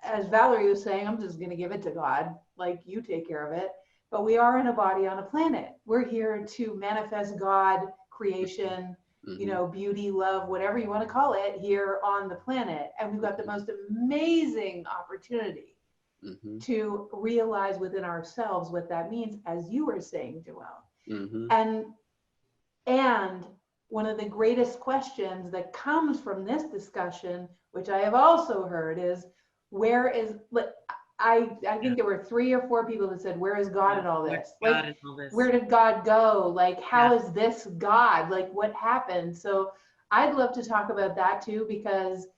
as Valerie was saying, I'm just going to give it to God, like, you take care of it. But we are in a body on a planet. We're here to manifest God, creation, beauty, love, whatever you want to call it, here on the planet. And we've got the most amazing opportunity to realize within ourselves what that means, as you were saying, Joelle. And one of the greatest questions that comes from this discussion, which I have also heard, is, I think there were 3 or 4 people that said, where is God in all this? Like, where did God go? Like, how is this God? Like, what happened? So I'd love to talk about that too, because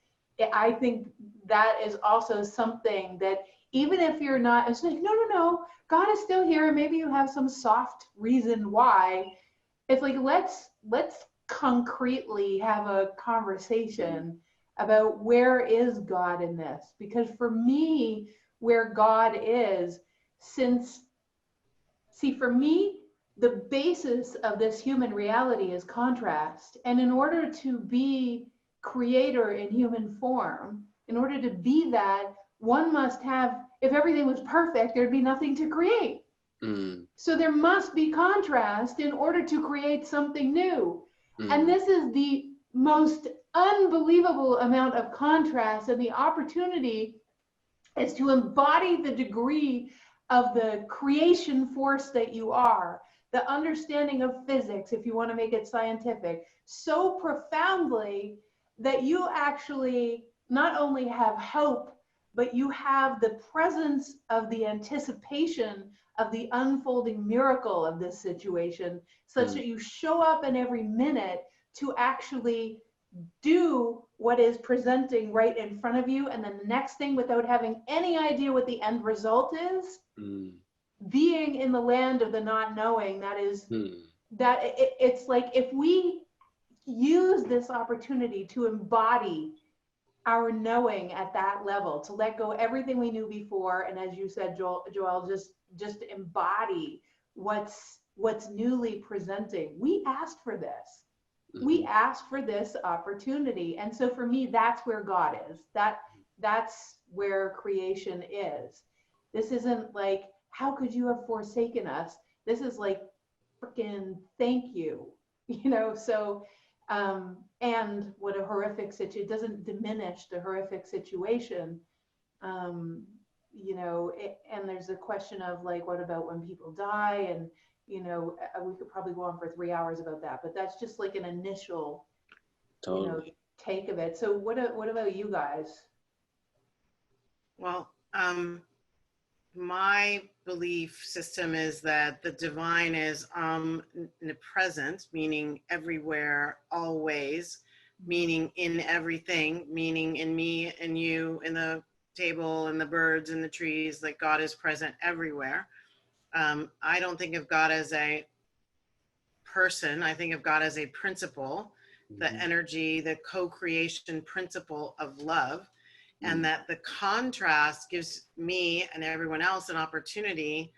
I think that is also something that, even if you're not, it's like, no, God is still here. Maybe you have some soft reason why. It's like, let's concretely have a conversation about, where is God in this? Because for me, where God is, for me, the basis of this human reality is contrast. And in order to be creator in human form, in order to be that, one must have, if everything was perfect, there'd be nothing to create. So there must be contrast in order to create something new. And this is most unbelievable amount of contrast, and the opportunity is to embody the degree of the creation force that you are, the understanding of physics, if you want to make it scientific, so profoundly that you actually not only have hope, but you have the presence of the anticipation of the unfolding miracle of this situation, such that you show up in every minute to actually do what is presenting right in front of you, and then the next thing, without having any idea what the end result is, being in the land of the not knowing. That is that it's like, if we use this opportunity to embody our knowing at that level, to let go everything we knew before, and as you said, Joel, just embody what's newly presenting. We asked for this. We asked for this opportunity. And so for me, that's where God is. That's where creation is. This isn't like, how could you have forsaken us? This is like, freaking thank you. So, and what a horrific situation, it doesn't diminish the horrific situation. And there's a question of like, what about when people die? And we could probably go on for 3 hours about that, but that's just like an initial, take of it. So what about you guys? Well, my belief system is that the divine is omnipresent, meaning everywhere, always, meaning in everything, meaning in me and you, in the table and the birds and the trees. Like, God is present everywhere. I don't think of God as a person. I think of God as a principle, the energy, the co-creation principle of love. And that the contrast gives me and everyone else an opportunity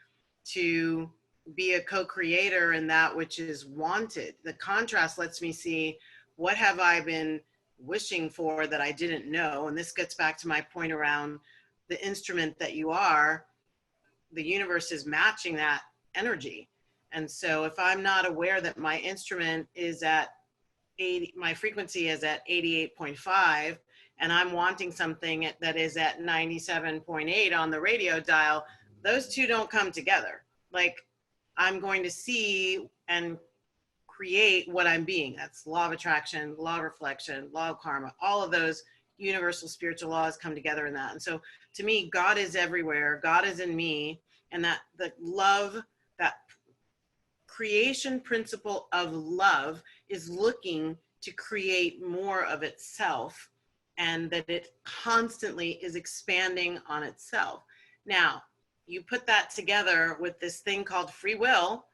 to be a co-creator in that which is wanted. The contrast lets me see, what have I been wishing for that I didn't know? And this gets back to my point around the instrument that you are. The universe is matching that energy. And so if I'm not aware that my instrument is at 80, my frequency is at 88.5, and I'm wanting something that is at 97.8 on the radio dial, those two don't come together. Like, I'm going to see and create what I'm being. That's law of attraction, law of reflection, law of karma. All of those universal spiritual laws come together in that. And so to me, God is everywhere. God is in me. And that the love, that creation principle of love is looking to create more of itself, and that it constantly is expanding on itself. Now, you put that together with this thing called free will,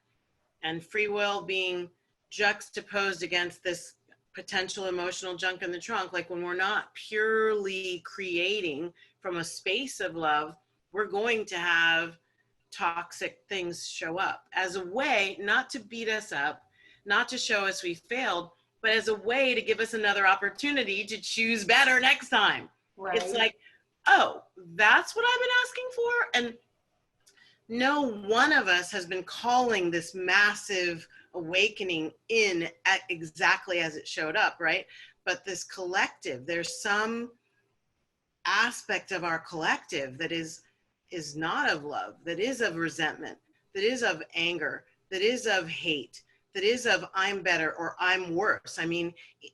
and free will being juxtaposed against this potential emotional junk in the trunk. Like, when we're not purely creating from a space of love, we're going to have toxic things show up as a way not to beat us up, not to show us we failed, but as a way to give us another opportunity to choose better next time. Right. It's like, oh, that's what I've been asking for. And no one of us has been calling this massive awakening in at exactly as it showed up, right? But this collective, there's some aspect of our collective that is not of love, that is of resentment, that is of anger, that is of hate, that is of I'm better or I'm worse. I mean,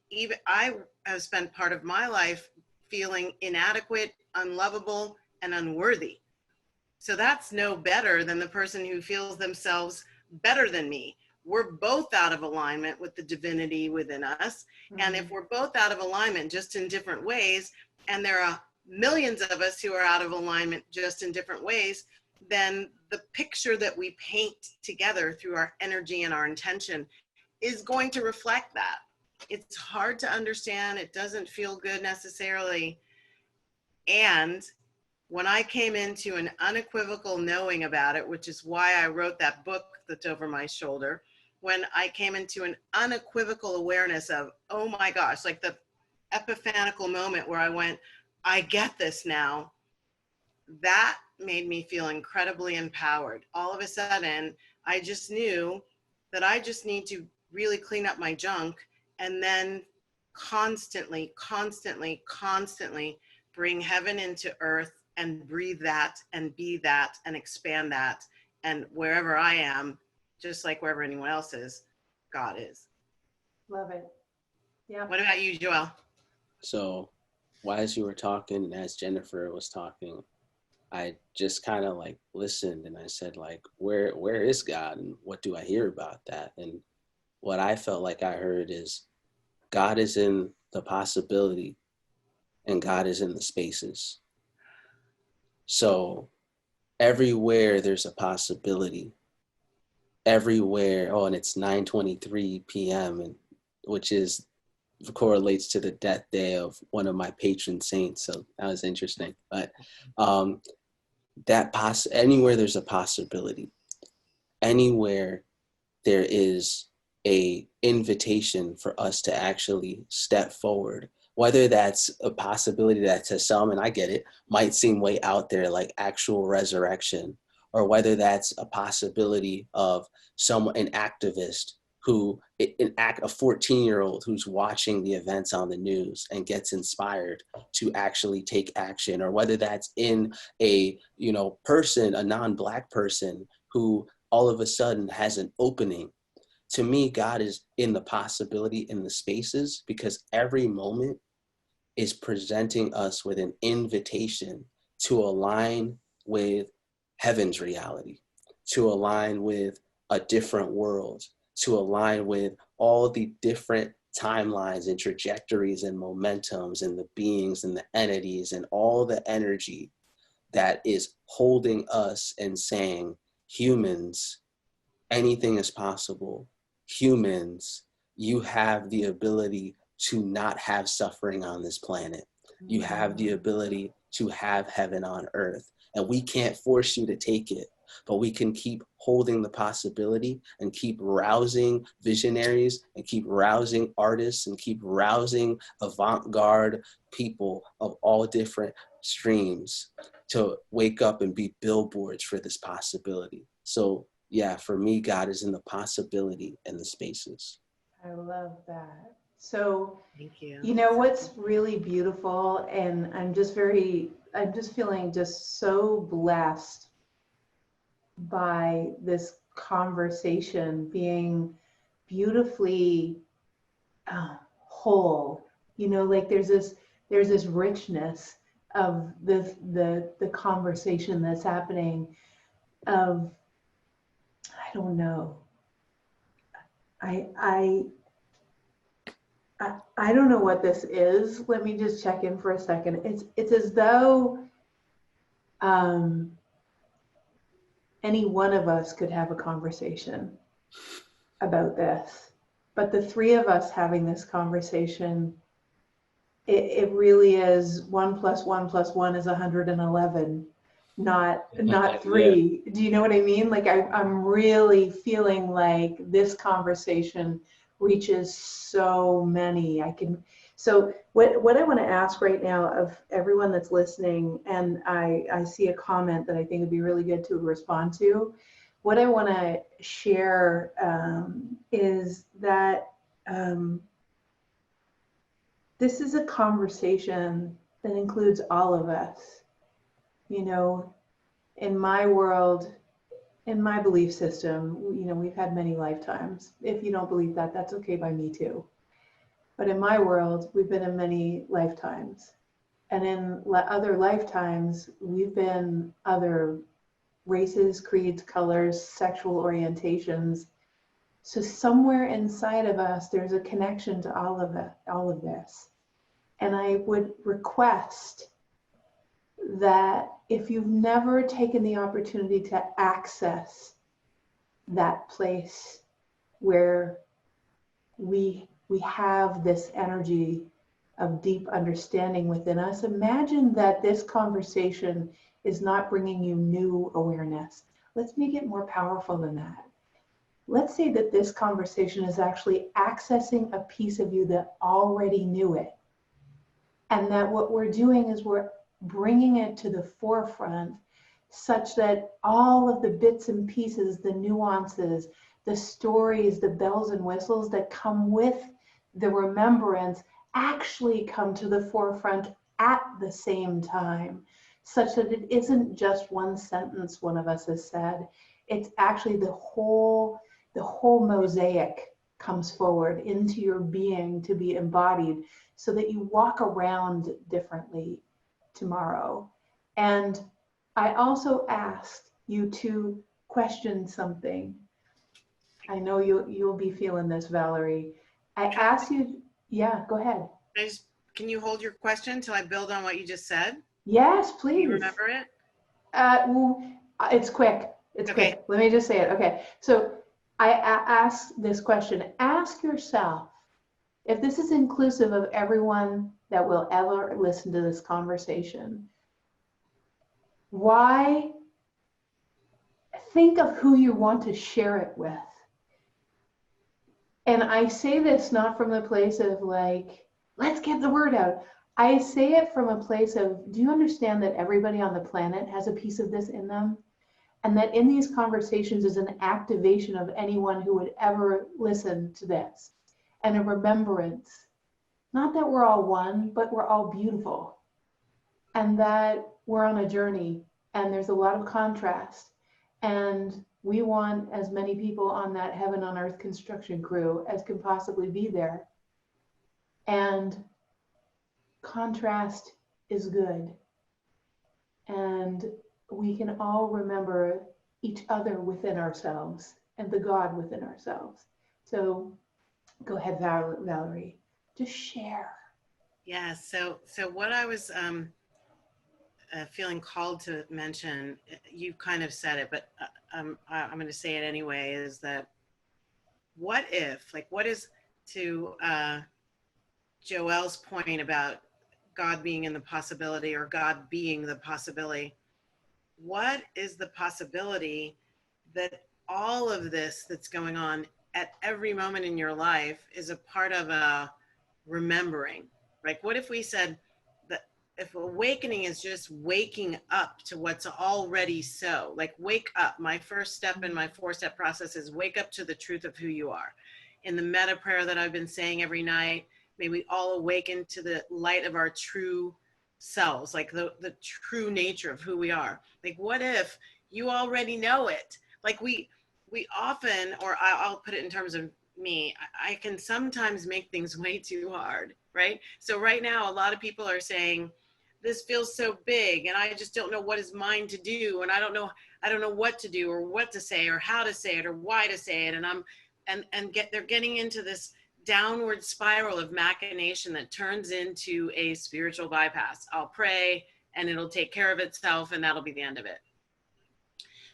even I have spent part of my life feeling inadequate, unlovable, and unworthy. So that's no better than the person who feels themselves better than me. We're both out of alignment with the divinity within us. Mm-hmm. And if we're both out of alignment, just in different ways, and there are millions of us who are out of alignment just in different ways, then the picture that we paint together through our energy and our intention is going to reflect that. It's hard to understand. It doesn't feel good necessarily. And when I came into an unequivocal knowing about it, which is why I wrote that book that's over my shoulder, when I came into an unequivocal awareness of, oh my gosh, like the epiphanical moment where I went, I get this now, that made me feel incredibly empowered. All of a sudden, I just knew that I just need to really clean up my junk and then constantly, constantly, constantly bring heaven into earth and breathe that and be that and expand that. And wherever I am, just like wherever anyone else is, God is. Love it. Yeah. What about you, Joelle? So, as you were talking, and as Jennifer was talking, I just kind of like listened, and I said, like, where is God, and what do I hear about that? And what I felt like I heard is God is in the possibility, and God is in the spaces. So everywhere there's a possibility, everywhere. Oh, and it's 9:23 p.m. and which correlates to the death day of one of my patron saints. So that was interesting. But anywhere there's a possibility, anywhere there is a invitation for us to actually step forward, whether that's a possibility that to some, and I get it, might seem way out there, like actual resurrection, or whether that's a possibility of an activist who, a 14-year-old who's watching the events on the news and gets inspired to actually take action, or whether that's in a person, a non-Black person who all of a sudden has an opening. To me, God is in the possibility, in the spaces, because every moment is presenting us with an invitation to align with heaven's reality, to align with a different world, to align with all the different timelines and trajectories and momentums and the beings and the entities and all the energy that is holding us and saying, humans, anything is possible. Humans, you have the ability to not have suffering on this planet. You have the ability to have heaven on earth. And we can't force you to take it, but we can keep holding the possibility and keep rousing visionaries and keep rousing artists and keep rousing avant-garde people of all different streams to wake up and be billboards for this possibility. So yeah, for me, God is in the possibility and the spaces. I love that. So, Thank you. you know what's really beautiful, and I'm just feeling just so blessed by this conversation being beautifully whole. Like there's this richness of the conversation that's happening of, I don't know. I don't know what this is. Let me just check in for a second. It's as though any one of us could have a conversation about this, but the three of us having this conversation, it really is 1 + 1 + 1 is 111. Not three. Yeah. Do you know what I mean? Like I'm really feeling like this conversation reaches so many. So what I want to ask right now of everyone that's listening, and I see a comment that I think would be really good to respond to. What I want to share is that this is a conversation that includes all of us. In my world, in my belief system, we've had many lifetimes. If you don't believe that, that's okay by me too. But in my world, we've been in many lifetimes. And in other lifetimes, we've been other races, creeds, colors, sexual orientations. So somewhere inside of us, there's a connection to all of this. And I would request that if you've never taken the opportunity to access that place where we have this energy of deep understanding within us, imagine that this conversation is not bringing you new awareness. Let's make it more powerful than that. Let's say that this conversation is actually accessing a piece of you that already knew it. And that what we're doing is we're bringing it to the forefront such that all of the bits and pieces, the nuances, the stories, the bells and whistles that come with the remembrance actually come to the forefront at the same time, such that it isn't just one sentence one of us has said. It's actually the whole mosaic comes forward into your being to be embodied, so that you walk around differently tomorrow. And I also asked you to question something. I know you'll be feeling this, Valerie. I asked you, yeah, go ahead. Can you hold your question until I build on what you just said? Yes, please. Do you remember it? Well, it's quick. It's Okay. quick. Let me just say it. Okay. So I asked this question. Ask yourself, if this is inclusive of everyone that will ever listen to this conversation, why? Think of who you want to share it with. And I say this not from the place of like, let's get the word out. I say it from a place of, do you understand that everybody on the planet has a piece of this in them? And that in these conversations is an activation of anyone who would ever listen to this, and a remembrance, not that we're all one, but we're all beautiful, and that we're on a journey, and there's a lot of contrast, and we want as many people on that heaven on earth construction crew as can possibly be there. And contrast is good. And we can all remember each other within ourselves and the God within ourselves. So go ahead, Valerie, just share. Yeah, so what I was feeling called to mention, you kind of said it, but I'm going to say it anyway, is that what if, like, what is, to Joelle's point about God being in the possibility, or God being the possibility, what is the possibility that all of this that's going on at every moment in your life is a part of a remembering? Like, what if we said that if awakening is just waking up to what's already so, like, wake up. My first step in my 4-step process is wake up to the truth of who you are. In the meta prayer that I've been saying every night, may we all awaken to the light of our true selves, like the true nature of who we are. Like, what if you already know it? Like, we often, or I'll put it in terms of me, I can sometimes make things way too hard, right? So right now, a lot of people are saying, this feels so big, and I just don't know what is mine to do, and I don't know what to do, or what to say, or how to say it, or why to say it, and they're getting into this downward spiral of machination that turns into a spiritual bypass. I'll pray and it'll take care of itself, and that'll be the end of it.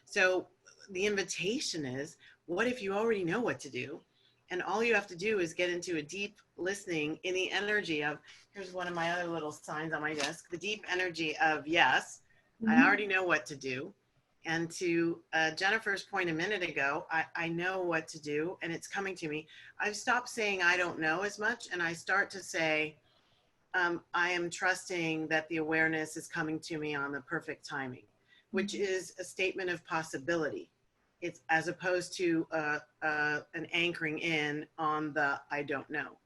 So the invitation is, what if you already know what to do? And all you have to do is get into a deep listening in the energy of, here's one of my other little signs on my desk, the deep energy of, yes, I already know what to do. And to Jennifer's point a minute ago, I know what to do, and it's coming to me. I've stopped saying I don't know as much, and I start to say, I am trusting that the awareness is coming to me on the perfect timing, which is a statement of possibility. It's as opposed to an anchoring in on the I don't know.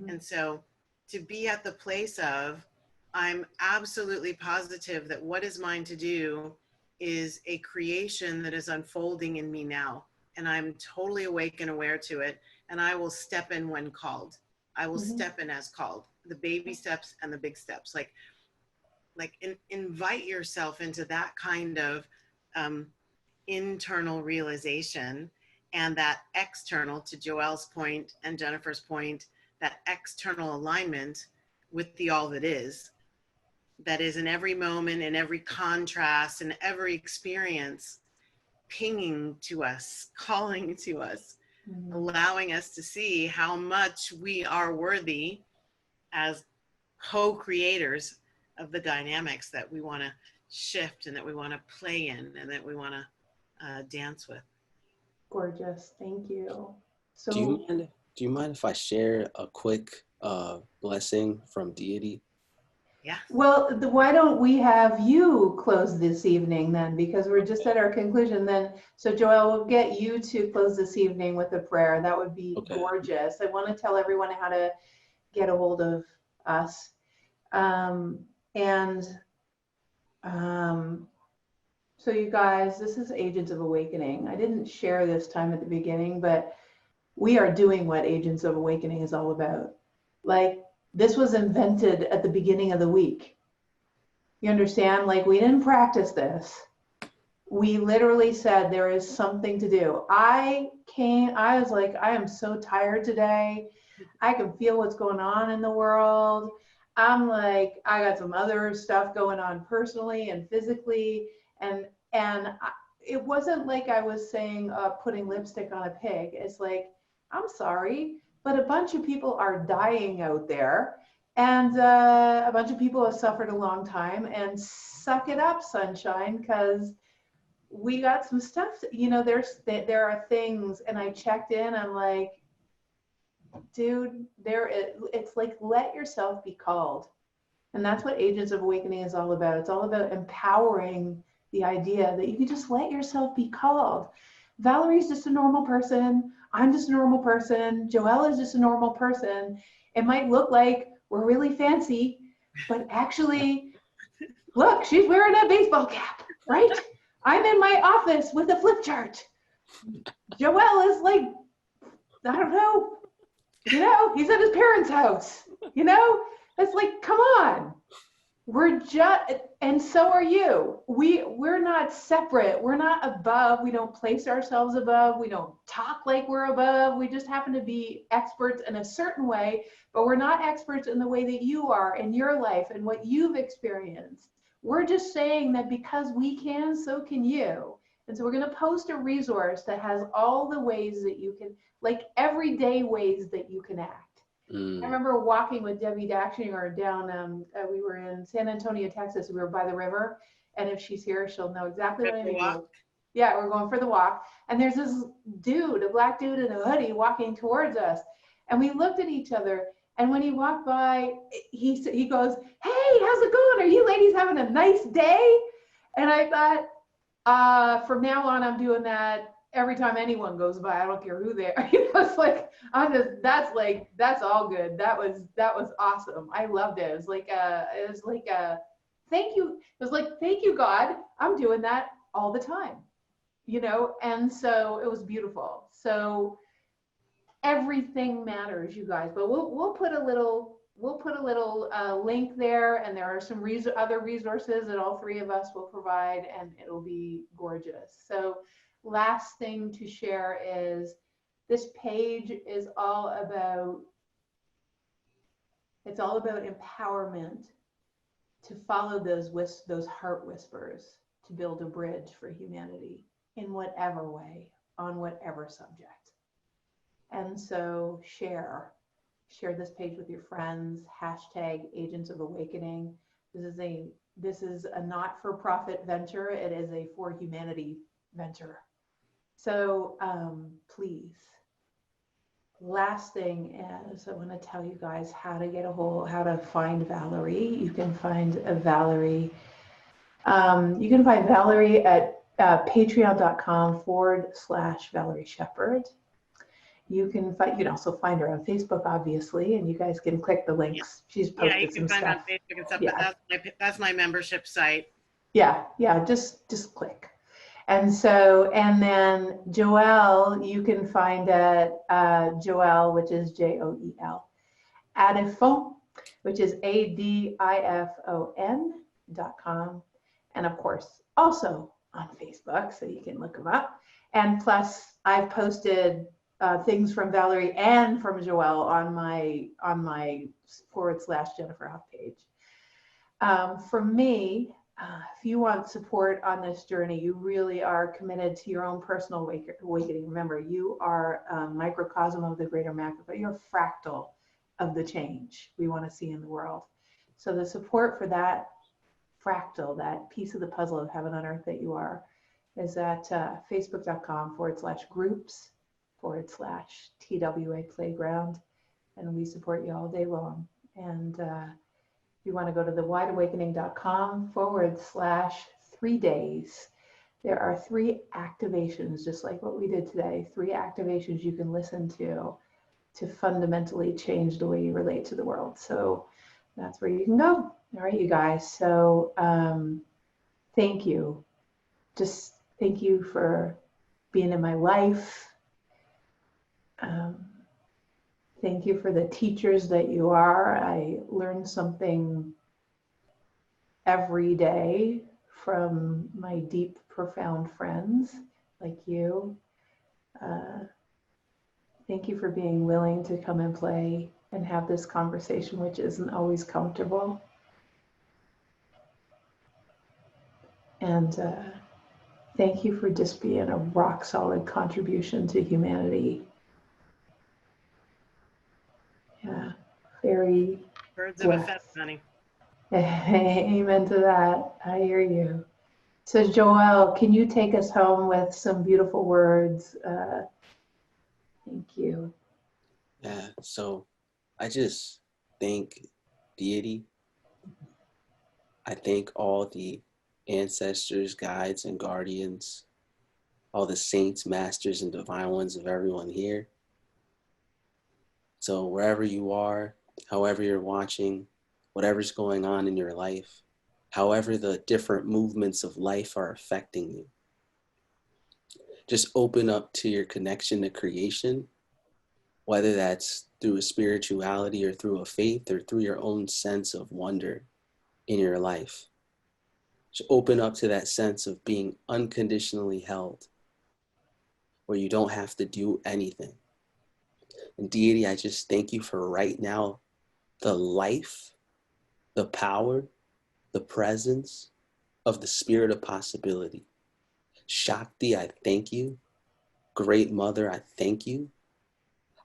And so to be at the place of, I'm absolutely positive that what is mine to do is a creation that is unfolding in me now. And I'm totally awake and aware to it. And I will step in when called. I will step in as called. The baby steps and the big steps. Invite yourself into that kind of internal realization, and that external, to Joelle's point and Jennifer's point, that external alignment with the all that is in every moment, in every contrast, in every experience, pinging to us, calling to us, allowing us to see how much we are worthy as co-creators of the dynamics that we want to shift, and that we want to play in, and that we want to dance with. Gorgeous. Thank you. So do you mind if I share a quick blessing from deity? Yeah. Well, why don't we have you close this evening then, because we're just at our conclusion then. So Joelle, we'll get you to close this evening with a prayer. That would be gorgeous. I want to tell everyone how to get a hold of us. So you guys, this is Agents of Awakening. I didn't share this time at the beginning, but we are doing what Agents of Awakening is all about. Like, this was invented at the beginning of the week. You understand? Like, we didn't practice this. We literally said there is something to do. I was like, I am so tired today. I can feel what's going on in the world. I'm like, I got some other stuff going on personally and physically. It wasn't like I was saying putting lipstick on a pig. It's like, I'm sorry, but a bunch of people are dying out there, and a bunch of people have suffered a long time, and suck it up, sunshine, because we got some stuff, there are things, and I checked in, I'm like, dude, it's like, let yourself be called. And that's what Agents of Awakening is all about. It's all about empowering the idea that you can just let yourself be called. Valerie's just a normal person. I'm just a normal person. Joelle is just a normal person. It might look like we're really fancy, but actually, look, she's wearing a baseball cap, right? I'm in my office with a flip chart. Joelle is like, I don't know, he's at his parents' house, It's like, come on. And so are you. We're not separate. We're not above. We don't place ourselves above. We don't talk like we're above. We just happen to be experts in a certain way, but we're not experts in the way that you are in your life and what you've experienced. We're just saying that because we can, so can you. And so we're going to post a resource that has all the ways that you can, like everyday ways that you can act. I remember walking with Debbie Daxinger down, we were in San Antonio, Texas. We were by the river. And if she's here, she'll know exactly what I mean. Yeah, we're going for the walk. And there's this dude, a black dude in a hoodie walking towards us. And we looked at each other. And when he walked by, he goes, hey, how's it going? Are you ladies having a nice day? And I thought, from now on, I'm doing that every time anyone goes by. I don't care who they are. It's like, that's all good. That was awesome. I loved it. It was like thank you. It was like, thank you, God. I'm doing that all the time, and so it was beautiful. So everything matters, you guys, but we'll put a little link there, and there are some other resources that all three of us will provide, and it'll be gorgeous. So last thing to share is this page is all about empowerment, to follow those heart whispers, to build a bridge for humanity in whatever way, on whatever subject. And so share this page with your friends, #Agents of Awakening. This is a not-for-profit venture. It is a for humanity venture. So please. Last thing is, I want to tell you guys how to find Valerie. You can find Valerie. You can find Valerie at patreon.com/Valerie Sheppard. You can also find her on Facebook, obviously, and you guys can click the links. She's posted some stuff. Yeah, you can find her on Facebook and stuff, but that's my membership site. Yeah, just click. And then Joelle, you can find at Joelle, which is Joel, Adifon, which is ADIFON.com, and of course also on Facebook, so you can look them up. And plus, I've posted things from Valerie and from Joelle on my /Jennifer Hough page. For me, if you want support on this journey, you really are committed to your own personal awakening. Remember, you are a microcosm of the greater macro, but you're a fractal of the change we want to see in the world. So the support for that fractal, that piece of the puzzle of heaven on earth that you are, is at facebook.com/groups/TWA Playground. And we support you all day long. And if you want to go to thewideawakening.com/3 days, there are 3 activations, just like what we did today, 3 activations you can listen to to fundamentally change the way you relate to the world. So that's where you can go. All right, you guys. So thank you. Just thank you for being in my life. Thank you for the teachers that you are. I learn something every day from my deep, profound friends like you. Thank you for being willing to come and play and have this conversation, which isn't always comfortable. And thank you for just being a rock solid contribution to humanity. Yeah, very Birds of a feather, honey. Amen to that. I hear you. So Joelle, can you take us home with some beautiful words? Thank you. Yeah, so I just thank deity. I thank all the ancestors, guides, and guardians, all the saints, masters, and divine ones of everyone here. So wherever you are, however you're watching, whatever's going on in your life, however the different movements of life are affecting you, just open up to your connection to creation, whether that's through a spirituality or through a faith or through your own sense of wonder in your life. Just open up to that sense of being unconditionally held, where you don't have to do anything. And deity, I just thank you for right now, the life, the power, the presence of the spirit of possibility. Shakti, I thank you. Great Mother, I thank you.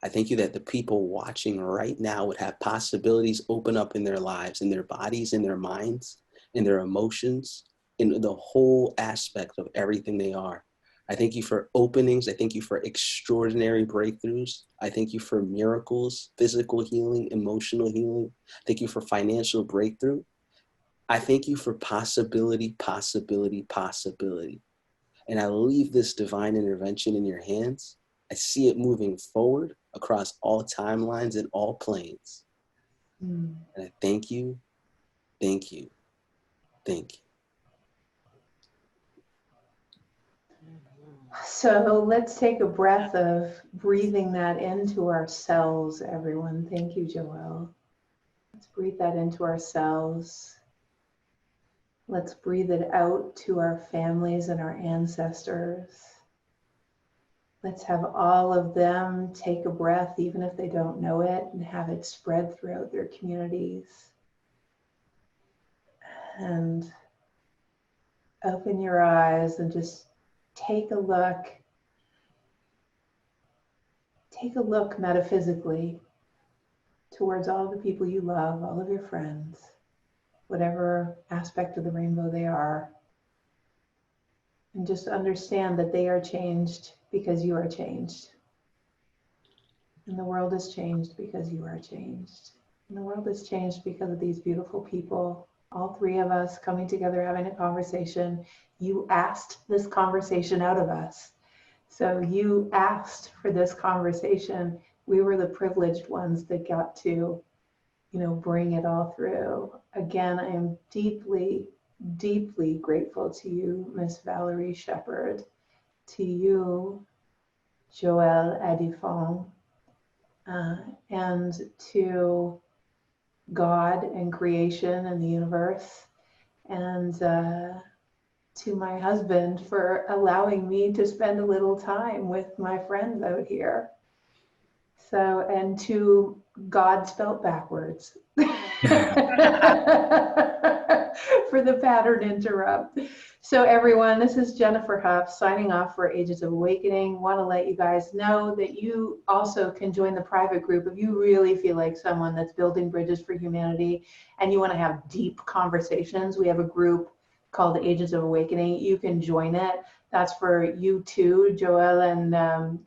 I thank you that the people watching right now would have possibilities open up in their lives, in their bodies, in their minds, in their emotions, in the whole aspect of everything they are. I thank you for openings. I thank you for extraordinary breakthroughs. I thank you for miracles, physical healing, emotional healing. Thank you for financial breakthrough. I thank you for possibility, possibility, possibility. And I leave this divine intervention in your hands. I see it moving forward across all timelines and all planes. And I thank you, thank you, thank you. So let's take a breath of breathing that into ourselves, everyone. Thank you, Joelle. Let's breathe that into ourselves. Let's breathe it out to our families and our ancestors. Let's have all of them take a breath, even if they don't know it, and have it spread throughout their communities. And open your eyes and just take a look. Take a look metaphysically towards all the people you love, all of your friends, whatever aspect of the rainbow they are. And just understand that they are changed because you are changed. And the world is changed because you are changed. And the world is changed because of these beautiful people, all three of us coming together, having a conversation. You asked this conversation out of us. So you asked for this conversation. We were the privileged ones that got to, bring it all through. Again, I am deeply, deeply grateful to you, Miss Valerie Sheppard, to you, Joelle Adifon, and to God and creation and the universe, and to my husband for allowing me to spend a little time with my friends out here. So, and to God spelt backwards for the pattern interrupt. So everyone, this is Jennifer Hough signing off for Ages of Awakening. Want to let you guys know that you also can join the private group if you really feel like someone that's building bridges for humanity and you want to have deep conversations. We have a group called Ages of Awakening. You can join it. That's for you too, Joelle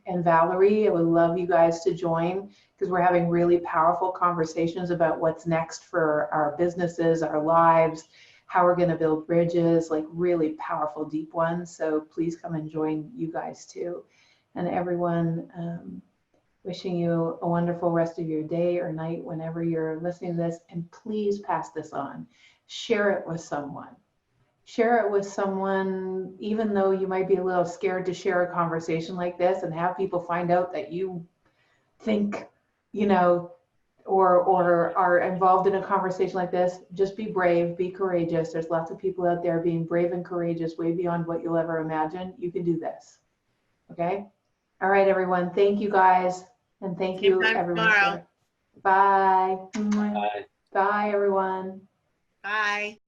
and Valerie. I would love you guys to join because we're having really powerful conversations about what's next for our businesses, our lives, how we're going to build bridges, like really powerful, deep ones. So please come and join you guys too. And everyone, Wishing you a wonderful rest of your day or night whenever you're listening to this. And please pass this on. Share it with someone. Share it with someone, even though you might be a little scared to share a conversation like this and have people find out that you think, you know, or are involved in a conversation like this. Just be brave, be courageous. There's lots of people out there being brave and courageous, way beyond what you'll ever imagine. You can do this. Okay? All right, everyone. Thank you guys. And thank you, everyone. Tomorrow. Bye. Bye. Bye, everyone. Bye.